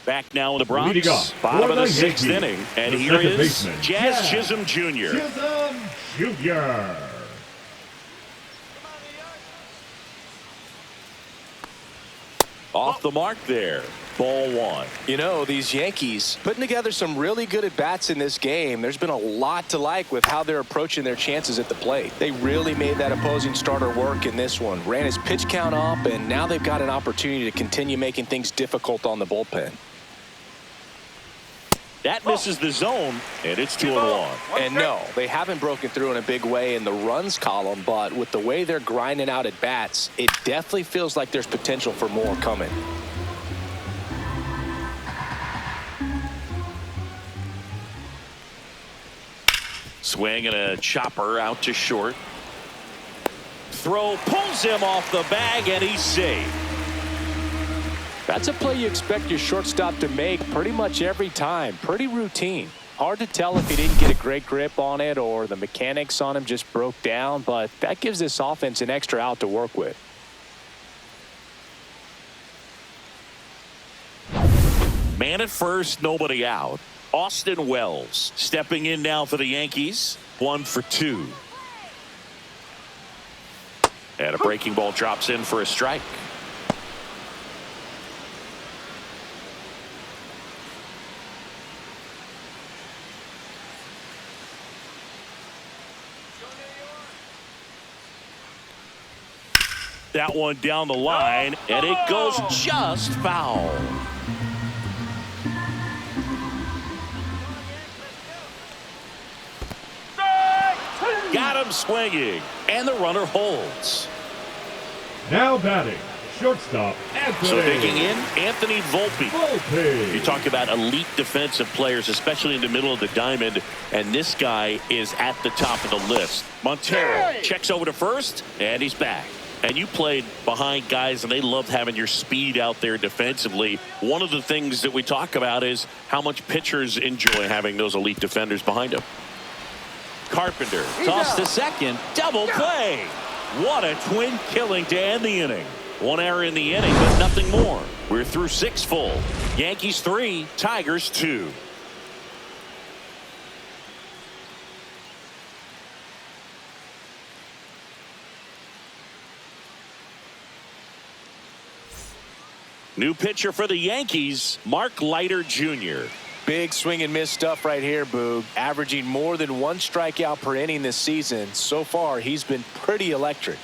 A: Back now in the Bronx, bottom of the 6th inning, and here is Jazz Chisholm Jr.
C: Chisholm Jr.
A: Off the mark there. Ball 1.
B: You know, these Yankees putting together some really good at-bats in this game. There's been a lot to like with how they're approaching their chances at the plate. They really made that opposing starter work in this one. Ran his pitch count up, and now they've got an opportunity to continue making things difficult on the bullpen.
A: That misses the zone, and it's 2-1.
B: And no, they haven't broken through in a big way in the runs column, but with the way they're grinding out at bats, it definitely feels like there's potential for more coming.
A: Swing and a chopper out to short. Throw pulls him off the bag, and he's safe.
B: That's a play you expect your shortstop to make pretty much every time. Pretty routine. Hard to tell if he didn't get a great grip on it or the mechanics on him just broke down, but that gives this offense an extra out to work with.
A: Man at first, nobody out. Austin Wells stepping in now for the Yankees. 1 for 2. And a breaking ball drops in for a strike. That one down the line, and it goes just foul. Got him swinging, and the runner holds.
C: Now batting, shortstop, Anthony.
A: So digging in, Anthony Volpe. You talk about elite defensive players, especially in the middle of the diamond, and this guy is at the top of the list. Montero checks over to first, and he's back. And you played behind guys, and they loved having your speed out there defensively. One of the things that we talk about is how much pitchers enjoy having those elite defenders behind them. Carpenter tossed to second. Double play. What a twin killing to end the inning. One error in the inning, but nothing more. We're through 6 full. Yankees 3, Tigers 2. New pitcher for the Yankees, Mark Leiter Jr.
B: Big swing and miss stuff right here, Boog. Averaging more than 1 strikeout per inning this season. So far, he's been pretty electric.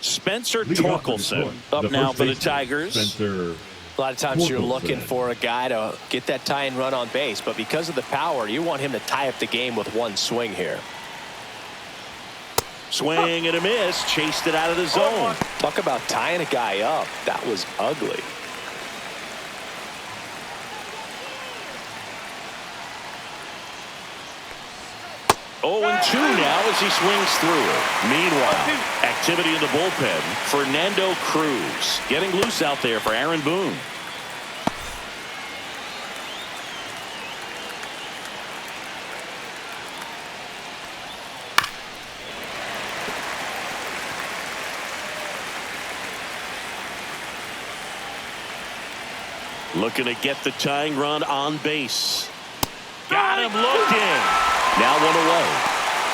A: Spencer Torkelson up now for the Tigers.
C: Spencer.
B: A lot of times you're looking for a guy to get that tying run on base, but because of the power, you want him to tie up the game with 1 swing here.
A: Swing and a miss. Chased it out of the zone.
B: Talk about tying a guy up. That was ugly.
A: Oh, and 2 now as he swings through it. Meanwhile, activity in the bullpen. Fernando Cruz getting loose out there for Aaron Boone. Looking to get the tying run on base. Got him looking. Now 1 away.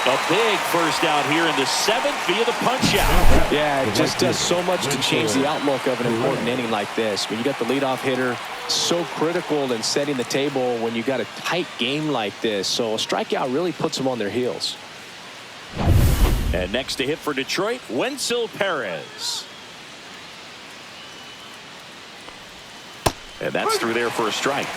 A: A big first out here in the 7th via the punch out.
B: Yeah, it just does so much to change the outlook of an important inning like this. When you got the leadoff hitter, so critical in setting the table when you got a tight game like this. So a strikeout really puts them on their heels.
A: And next to hit for Detroit, Wenceel Perez. And that's through there for a strike.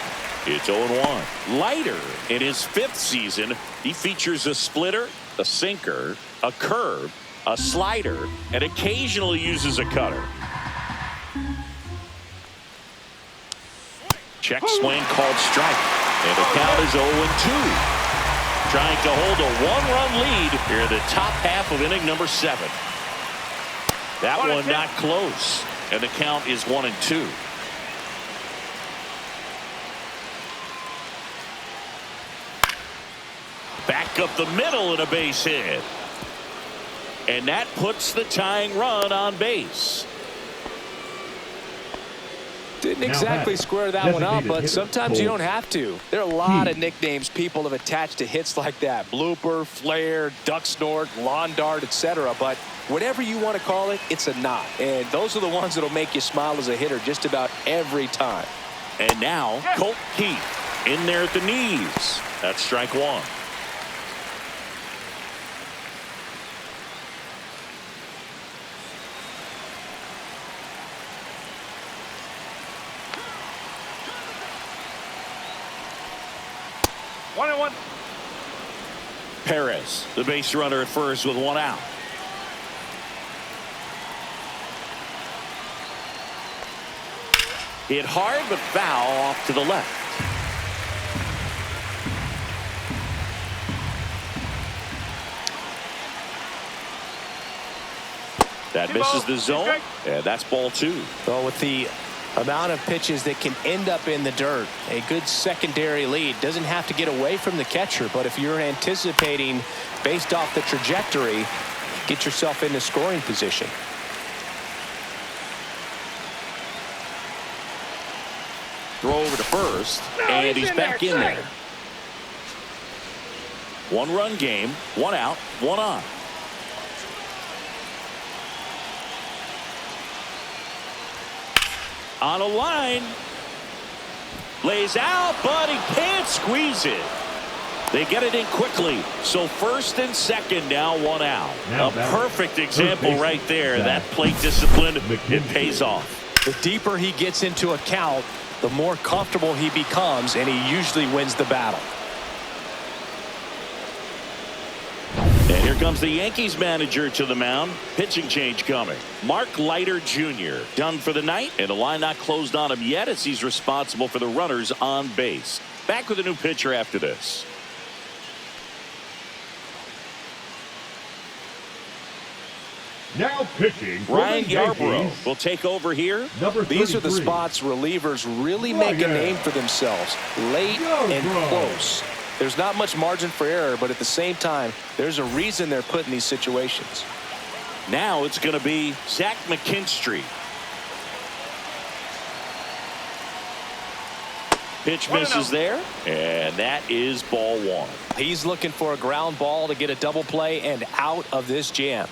A: It's 0-1. Leiter in his 5th season. He features a splitter, a sinker, a curve, a slider, and occasionally uses a cutter. Check swing called strike. And the count is 0-2. Trying to hold a 1-run lead here in the top half of inning number 7. That one not close. And the count is 1-2. Back up the middle and a base hit. And that puts the tying run on base.
B: Didn't exactly square that one up, but sometimes you don't have to. There are a lot of nicknames people have attached to hits like that. Blooper, flare, duck snort, lawn dart, etc. But whatever you want to call it, it's a knot. And those are the ones that'll make you smile as a hitter just about every time.
A: And now Colt Keith in there at the knees. That's strike 1. Perez, the base runner at first with 1 out. Hit hard but foul off to the left. That misses the zone, and that's ball 2.
B: Well, with the amount of pitches that can end up in the dirt, a good secondary lead. Doesn't have to get away from the catcher, but if you're anticipating based off the trajectory, get yourself into scoring position.
A: Throw over to first, and he's back in there. 1-run game, 1 out, 1 on. On a line, lays out, but he can't squeeze it. They get it in quickly, so first and second now, 1 out. A perfect example right there. That plate discipline, it pays off.
B: The deeper he gets into a count, the more comfortable he becomes, and he usually wins the battle.
A: And here comes the Yankees manager to the mound. Pitching change coming. Mark Leiter Jr. done for the night, and the line not closed on him yet as he's responsible for the runners on base. Back with a new pitcher after this.
C: Now pitching,
A: Ryan Yarbrough will take over here.
B: These are the spots relievers really make a name for themselves. Late and close. There's not much margin for error, but at the same time, there's a reason they're put in these situations.
A: Now it's going to be Zach McKinstry. Pitch misses there, and that is ball 1.
B: He's looking for a ground ball to get a double play and out of this jam.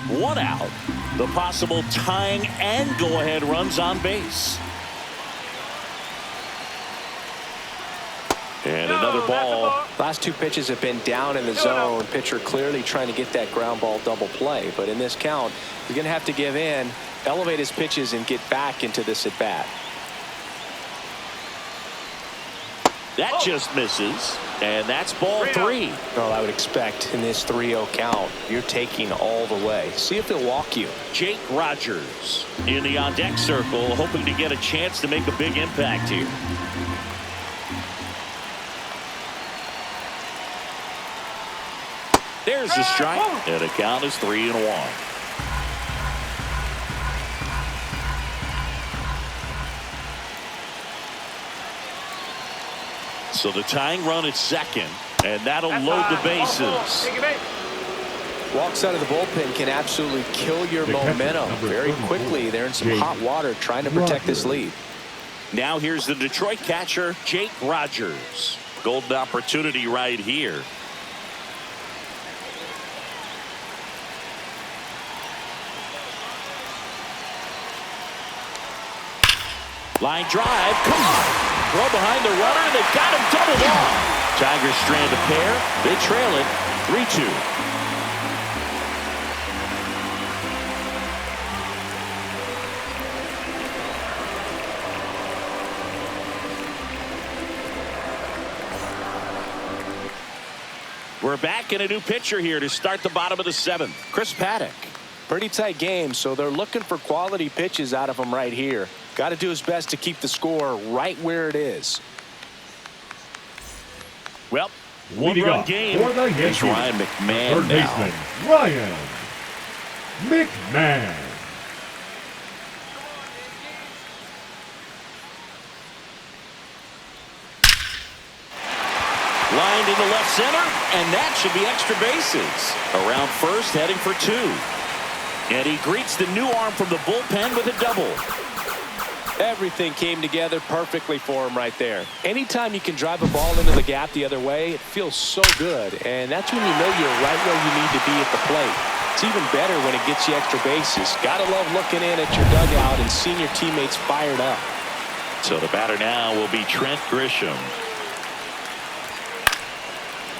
A: 1 out. The possible tying and go-ahead runs on base. And another ball.
B: Last 2 pitches have been down in the zone. Pitcher clearly trying to get that ground ball double play. But in this count, he's going to have to give in, elevate his pitches, and get back into this at bat.
A: That just misses. And that's ball 3.
B: Well, I would expect in this 3-0 count, you're taking all the way. See if he'll walk you.
A: Jake Rogers in the on-deck circle, hoping to get a chance to make a big impact here. There's the strike, and the count is 3-1. So the tying run at second, and that'll load the bases.
B: Walks out of the bullpen can absolutely kill your momentum very quickly. They're in some hot water trying to protect this lead.
A: Now here's the Detroit catcher, Jake Rogers. Golden opportunity right here. Line drive, come on. Throw behind the runner, and they've got him doubled off. Tigers strand a pair. They trail it 3-2. We're back in a new pitcher here to start the bottom of the 7th. Chris Paddock.
B: Pretty tight game, so they're looking for quality pitches out of him right here. Got to do his best to keep the score right where it is.
A: Well, 1-run game. It's Ryan McMahon
C: Third baseman, Ryan McMahon.
A: Lined into left center, and that should be extra bases. Around first, heading for 2. And he greets the new arm from the bullpen with a double.
B: Everything came together perfectly for him right there. Anytime you can drive a ball into the gap the other way, it feels so good. And that's when you know you're right where you need to be at the plate. It's even better when it gets you extra bases. Gotta love looking in at your dugout and seeing your teammates fired up.
A: So the batter now will be Trent Grisham.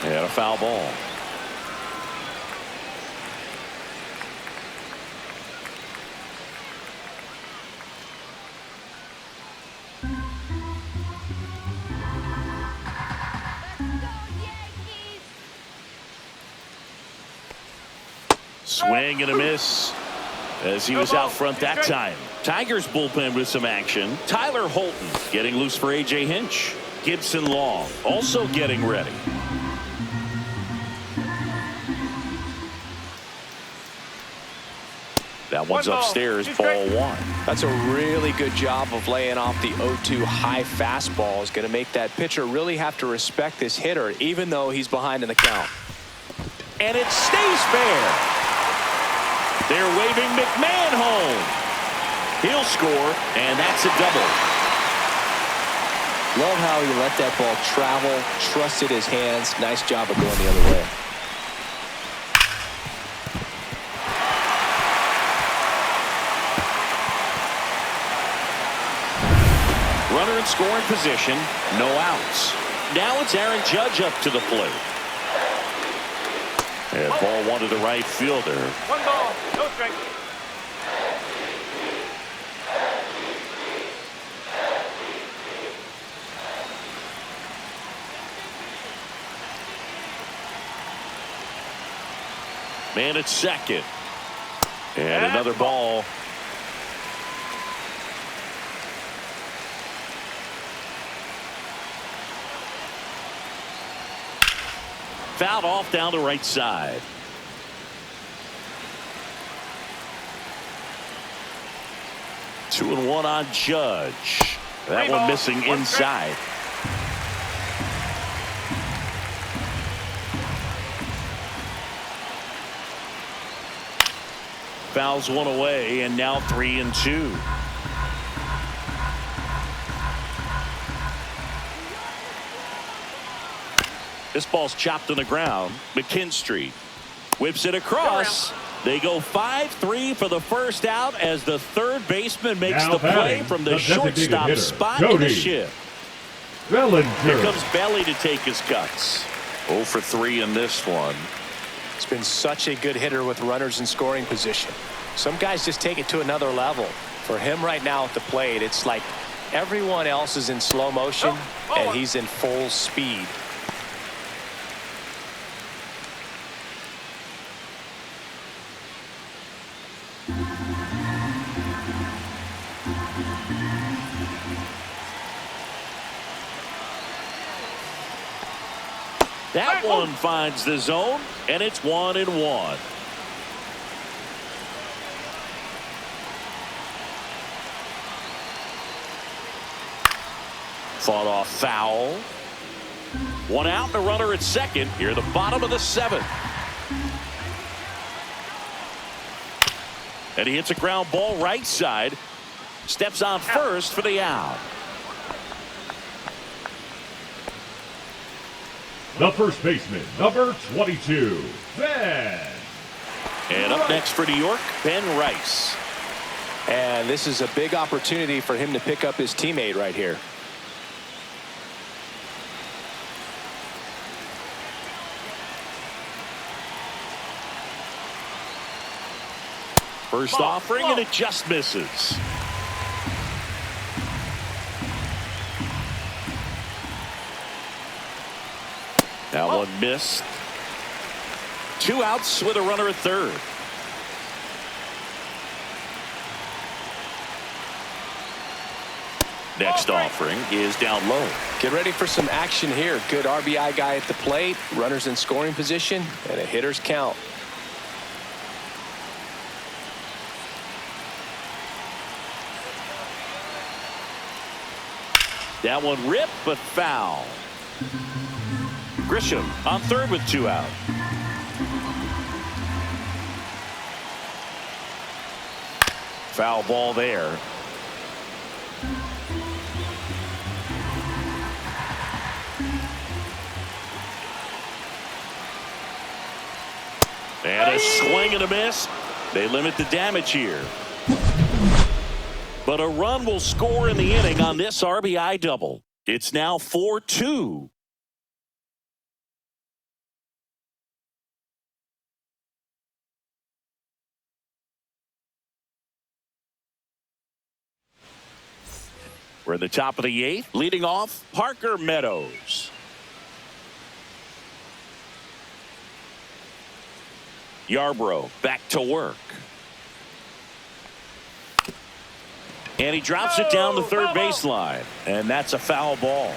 A: And a foul ball. Swing and a miss as he was out front that time. Tigers bullpen with some action. Tyler Holton getting loose for A.J. Hinch. Gibson Long also getting ready. That one's upstairs, ball one.
B: That's a really good job of laying off the 0-2 high fastball. Is going to make that pitcher really have to respect this hitter, even though he's behind in the count.
A: And it stays fair. They're waving McMahon home. He'll score, and that's a double.
B: Love how he let that ball travel, trusted his hands. Nice job of going the other way.
A: Runner in scoring position, no outs. Now it's Aaron Judge up to the plate. And ball one to the right fielder.
D: 1 ball, no strike.
A: Man at second. And another ball. Fouled off down the right side. Two and one on Judge. That one missing inside. Fouls one away, and now 3-2. This ball's chopped on the ground. McKinstry whips it across. They go 5-3 for the first out as the third baseman makes the play from the shortstop spot in the shift. Here comes Belly to take his cuts. 0 for 3 in this one.
B: He's been such a good hitter with runners in scoring position. Some guys just take it to another level. For him right now at the plate, it's like everyone else is in slow motion and he's in full speed.
A: That one finds the zone, and it's 1-1. Fought off foul. One out and a runner at second. Here the bottom of the 7th. And he hits a ground ball right side. Steps on first for the out.
C: The first baseman, number 22, Ben.
A: And up next for New York, Ben Rice.
B: And this is a big opportunity for him to pick up his teammate right here.
A: First offering, and it just misses. That one missed. 2 outs with a runner at third. Next offering is down low.
B: Get ready for some action here. Good RBI guy at the plate, runners in scoring position, and a hitter's count.
A: That one ripped, but foul. Grisham on third with 2 out. Foul ball there. And a swing and a miss. They limit the damage here. But a run will score in the inning on this RBI double. It's now 4-2. We're at the top of the 8th. Leading off, Parker Meadows. Yarbrough back to work. And he drops it down the third baseline. And that's a foul ball.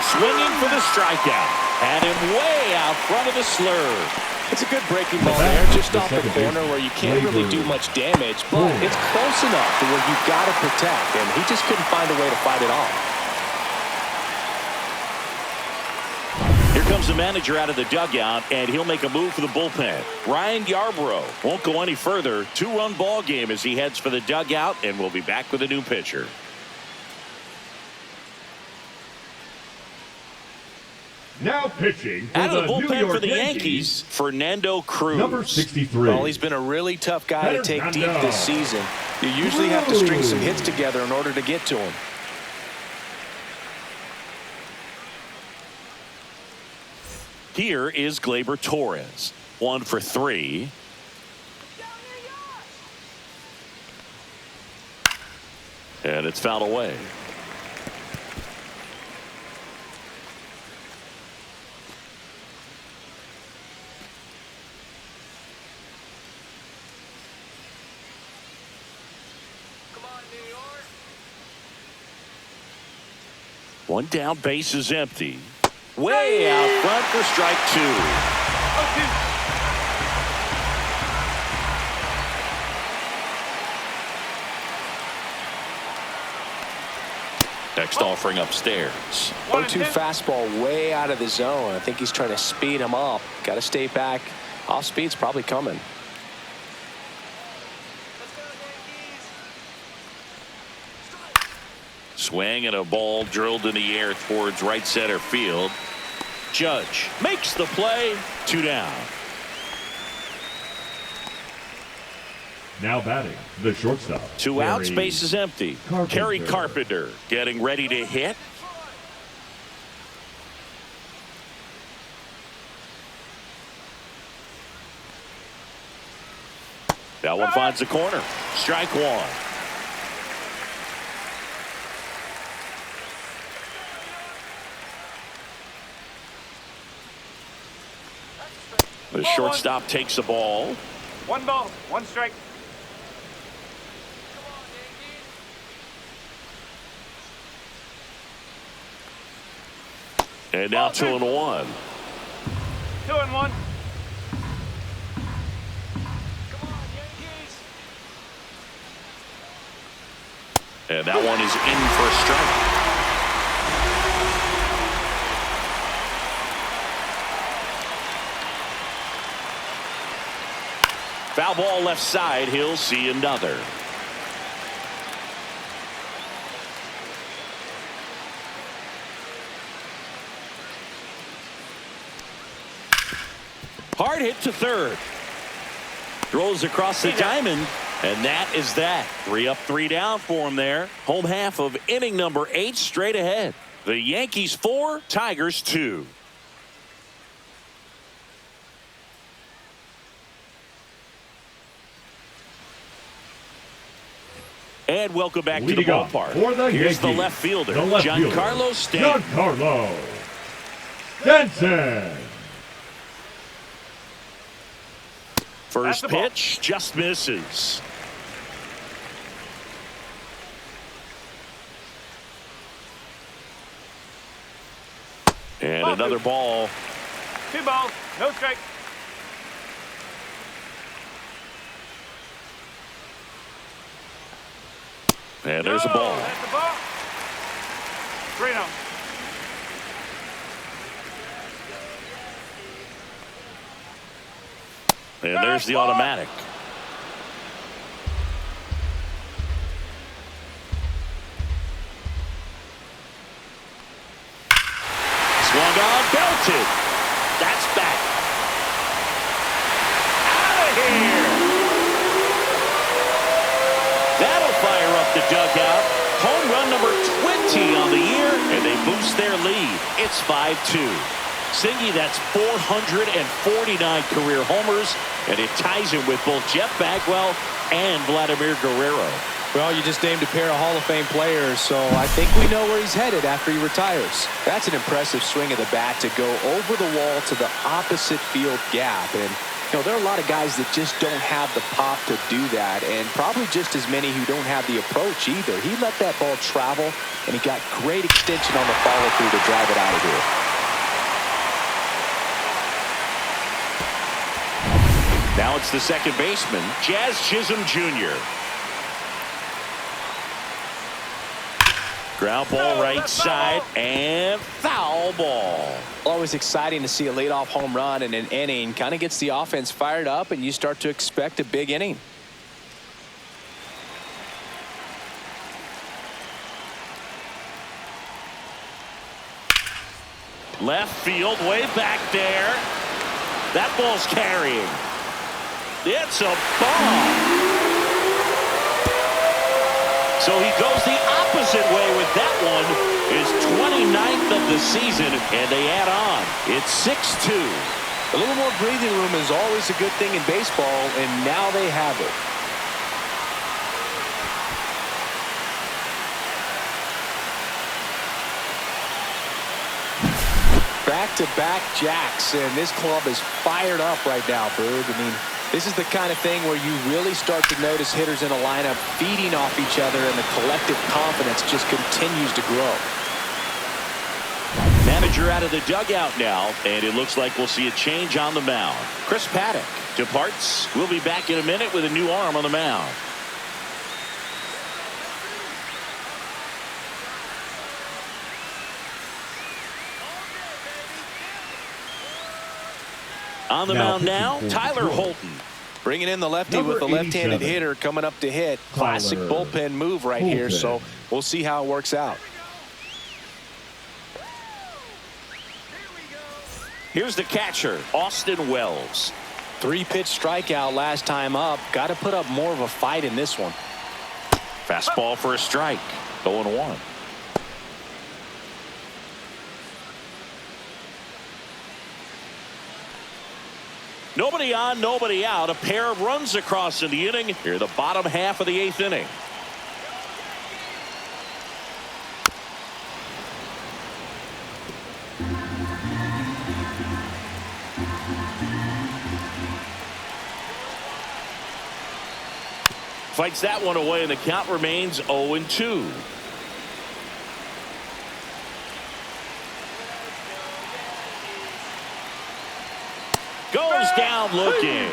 A: Swinging for the strikeout. Had him way out front of the slurve.
B: It's a good breaking ball there, just off the corner where you can't really do much damage, but it's close enough to where you've got to protect, and he just couldn't find a way to fight it off.
A: Here comes the manager out of the dugout, and he'll make a move for the bullpen. Ryan Yarbrough won't go any further. 2-run ball game as he heads for the dugout, and we'll be back with a new pitcher.
C: Now pitching for
A: out of the
C: New
A: bullpen
C: York
A: for the
C: Yankees,
A: Yankees, Fernando Cruz.
C: number 63.
B: Well, he's been a really tough guy to take deep this season. You usually have to string some hits together in order to get to him.
A: Here is Gleyber Torres. 1 for 3. And it's fouled away. One down, base is empty. Way out front for strike 2. Next offering upstairs.
B: 0-2 fastball way out of the zone. I think he's trying to speed him up. Got to stay back. Off speed's probably coming.
A: Swing and a ball drilled in the air towards right center field. Judge makes the play. 2 down.
C: Now batting, the shortstop.
A: 2 outs, base is empty. Kerry Carpenter getting ready to hit. That one finds the corner. Strike 1. The shortstop takes the ball.
D: 1 ball, 1 strike.
A: And now 2-1.
D: 2-1.
A: And that one is in for a strike. Foul ball left side. He'll see another. Hard hit to third. Throws across the diamond. And that is that. 3 up, 3 down for him there. Home half of inning number 8 straight ahead. The Yankees 4, Tigers 2. And welcome back to the ballpark. Here's the left fielder, Giancarlo Stanton.
C: Giancarlo Stanton.
A: First pitch just misses. And another ball.
D: 2 balls, no strike.
A: And there's a ball.
D: That's the ball. 3-0.
A: And there's the automatic. Swung on, belted. That's back. Out of here. That'll fire up the dugout. Home run number 20 on the year, and they boost their lead. It's 5-2. Singy, that's 449 career homers, and it ties him with both Jeff Bagwell and Vladimir Guerrero.
B: Well, you just named a pair of Hall of Fame players, so I think we know where he's headed after he retires. That's an impressive swing of the bat to go over the wall to the opposite field gap. And, you know, there are a lot of guys that just don't have the pop to do that, and probably just as many who don't have the approach either. He let that ball travel, and he got great extension on the follow-through to drive it out of here.
A: Now it's the second baseman, Jazz Chisholm Jr. Ground ball right side and foul ball.
B: Always exciting to see a leadoff home run in an inning. Kind of gets the offense fired up, and you start to expect a big inning.
A: Left field, way back there. That ball's carrying. It's a bomb. So he goes the opposite way with that one. His 29th of the season, and they add on. It's 6-2.
B: A little more breathing room is always a good thing in baseball, and now they have it. Back-to-back jacks, and this club is fired up right now, Boog. I mean, this is the kind of thing where you really start to notice hitters in a lineup feeding off each other, and the collective confidence just continues to grow.
A: Manager out of the dugout now, and it looks like we'll see a change on the mound. Chris Paddock departs. We'll be back in a minute with a new arm on the mound. On the mound now, Tyler Holton.
B: Bringing in the lefty with the left-handed hitter coming up to hit. Classic bullpen move right here, so we'll see how it works out.
A: Here's the catcher, Austin Wells.
B: 3-pitch strikeout last time up. Got to put up more of a fight in this one.
A: Fastball for a strike. 0-1. Nobody on, nobody out. A pair of runs across in the inning. Here, the bottom half of the 8th inning. Fights that one away, and the count remains 0-2. Goes down looking.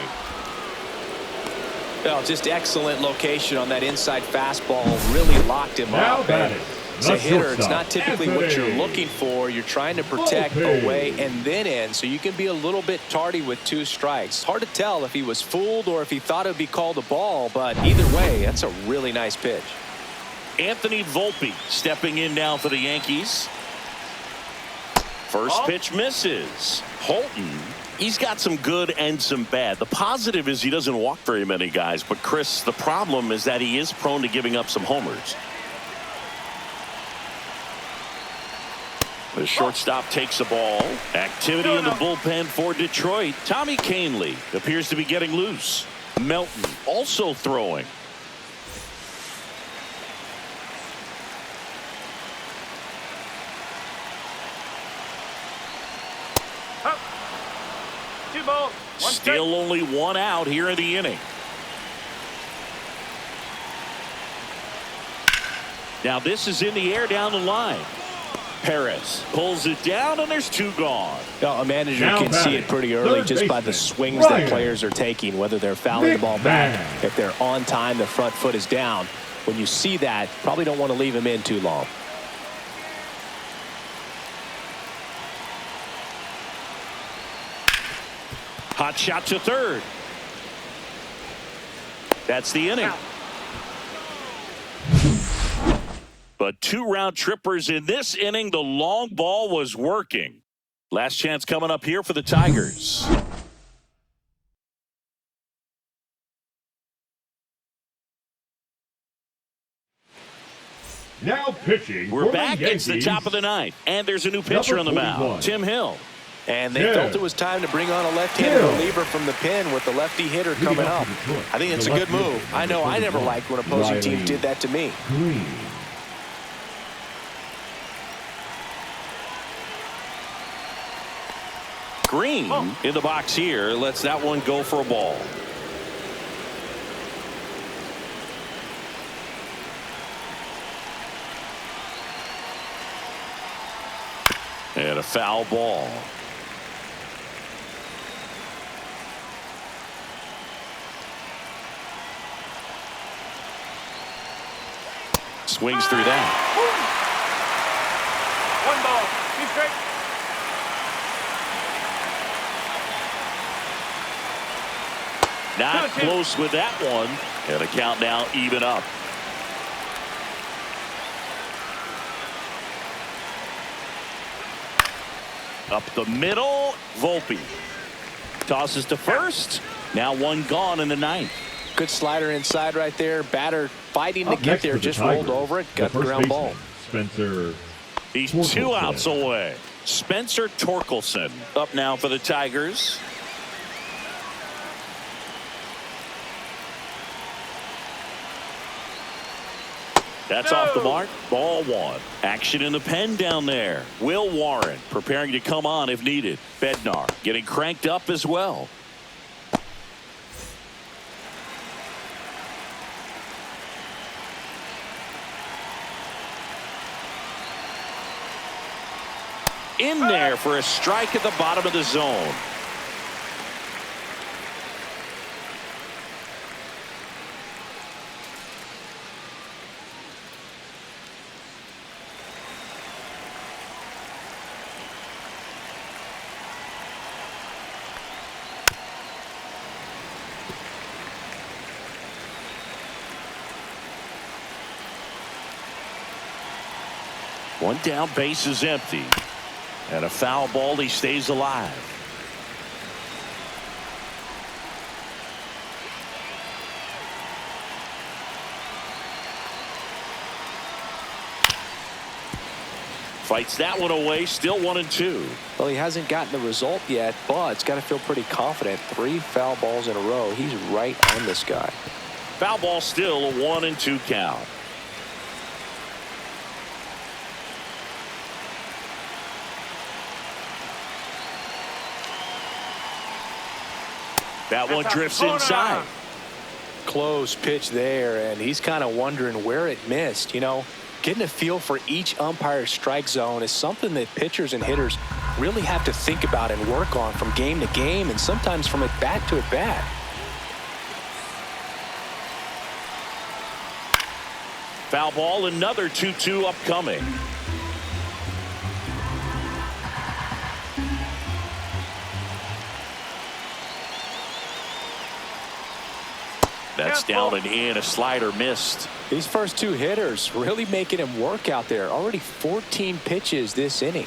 B: Well, just excellent location on that inside fastball. Really locked him up. As a hitter, it's not typically what you're looking for. You're trying to protect away and then in, so you can be a little bit tardy with 2 strikes. Hard to tell if he was fooled or if he thought it would be called a ball, but either way, that's a really nice pitch.
A: Anthony Volpe stepping in now for the Yankees. First pitch misses. Holton, he's got some good and some bad. The positive is he doesn't walk very many guys, but Chris, the problem is that he is prone to giving up some homers. The shortstop takes the ball. Activity in the bullpen for Detroit. Tommy Kahnle appears to be getting loose. Melton also throwing. Still only 1 out here in the inning. Now this is in the air down the line. Perez pulls it down, and there's 2 gone.
B: Well, a manager can see it pretty early just by the swings that players are taking, whether they're fouling the ball back. If they're on time, the front foot is down. When you see that, probably don't want to leave him in too long.
A: Hot shot to third. That's the inning. But 2 round trippers in this inning. The long ball was working. Last chance coming up here for the Tigers.
C: Now pitching.
A: We're back. It's the top of the 9th, and there's a new pitcher on the mound, Tim Hill.
B: And they felt it was time to bring on a left-handed reliever from the pen with the lefty hitter coming up. I think it's a good move. I know I never liked when opposing teams did that to me.
A: Green in the box here lets that one go for a ball. And a foul ball. Swings through that.
D: 1 ball, 2 strikes.
A: Not close with that one. And a count now even up. Up the middle, Volpe tosses to first. Now one gone in the ninth.
B: Good slider inside right there. Batter fighting to get there, just rolled over it. Got the ground ball.
C: Spencer.
A: He's 2 outs away. Spencer Torkelson up now for the Tigers. That's off the mark. Ball 1. Action in the pen down there. Will Warren preparing to come on if needed. Bednar getting cranked up as well. In there for a strike at the bottom of the zone. One down, base is empty. And a foul ball, he stays alive. Fights that one away, still 1-2.
B: Well, he hasn't gotten the result yet, but it's got to feel pretty confident. 3 foul balls in a row. He's right on this guy.
A: Foul ball, still a 1-2 count. That one drifts inside.
B: Close pitch there, and he's kind of wondering where it missed. You know, getting a feel for each umpire's strike zone is something that pitchers and hitters really have to think about and work on from game to game, and sometimes from at bat to at bat.
A: Foul ball, another 2-2 upcoming. That's down and in. A slider missed.
B: These first 2 hitters really making him work out there. Already 14 pitches this inning.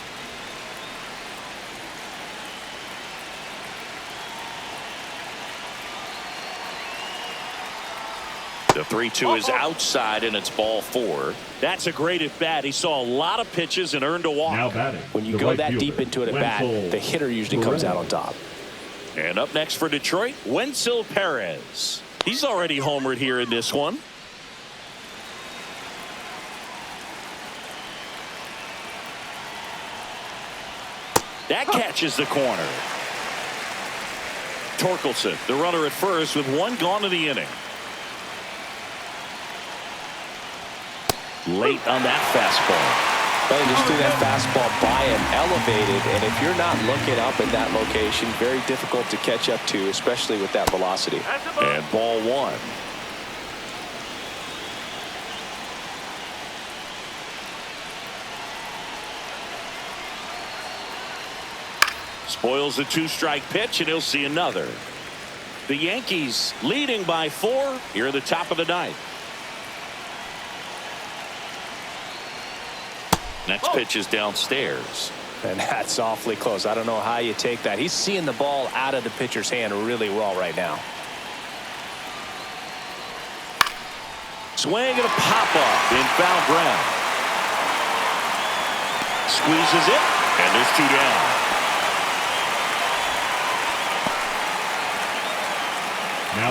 A: The 3-2 is outside, and it's ball 4. That's a great at bat. He saw a lot of pitches and earned a walk.
C: Now batting.
B: When you go that deep into it at bat, the hitter usually comes out on top.
A: And up next for Detroit, Wenceel Perez. He's already homered here in this one. That catches the corner. Torkelson, the runner at first, with 1 gone in the inning. Late on that fastball.
B: Well, he just threw that fastball by him, elevated, and if you're not looking up at that location, very difficult to catch up to, especially with that velocity.
A: And ball 1. Spoils the 2-strike pitch, and he'll see another. The Yankees leading by 4 here at the top of the 9th. Next pitch is downstairs.
B: And that's awfully close. I don't know how you take that. He's seeing the ball out of the pitcher's hand really well right now.
A: Swing and a pop-up in foul ground. Squeezes it, and there's 2 down.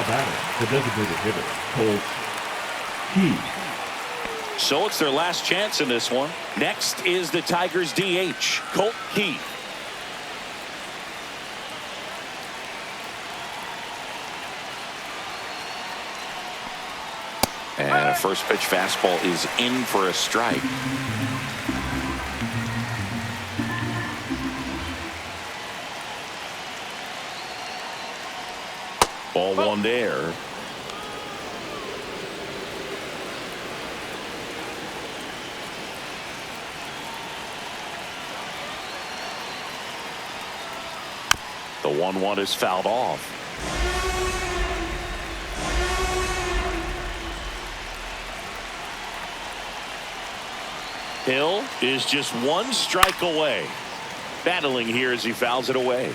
C: batter, the designated hitter, Colt Keith.
A: So it's their last chance in this one. Next is the Tigers DH, Colt Keith. And a first pitch fastball is in for a strike. Ball one there. The 1-1 is fouled off. Hill is just one strike away. Battling here as he fouls it away.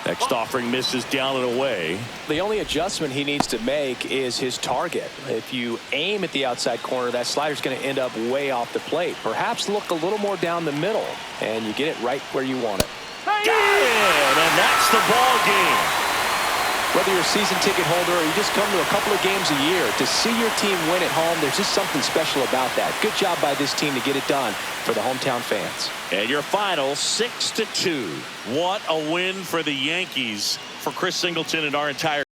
A: Next offering misses down and away.
B: The only adjustment he needs to make is his target. If you aim at the outside corner, that slider's going to end up way off the plate. Perhaps look a little more down the middle, and you get it right where you want it.
A: Got it! And that's the ball game.
B: Whether you're a season ticket holder or you just come to a couple of games a year, to see your team win at home, there's just something special about that. Good job by this team to get it done for the hometown fans.
A: And your final 6-2. What a win for the Yankees, for Chris Singleton and our entire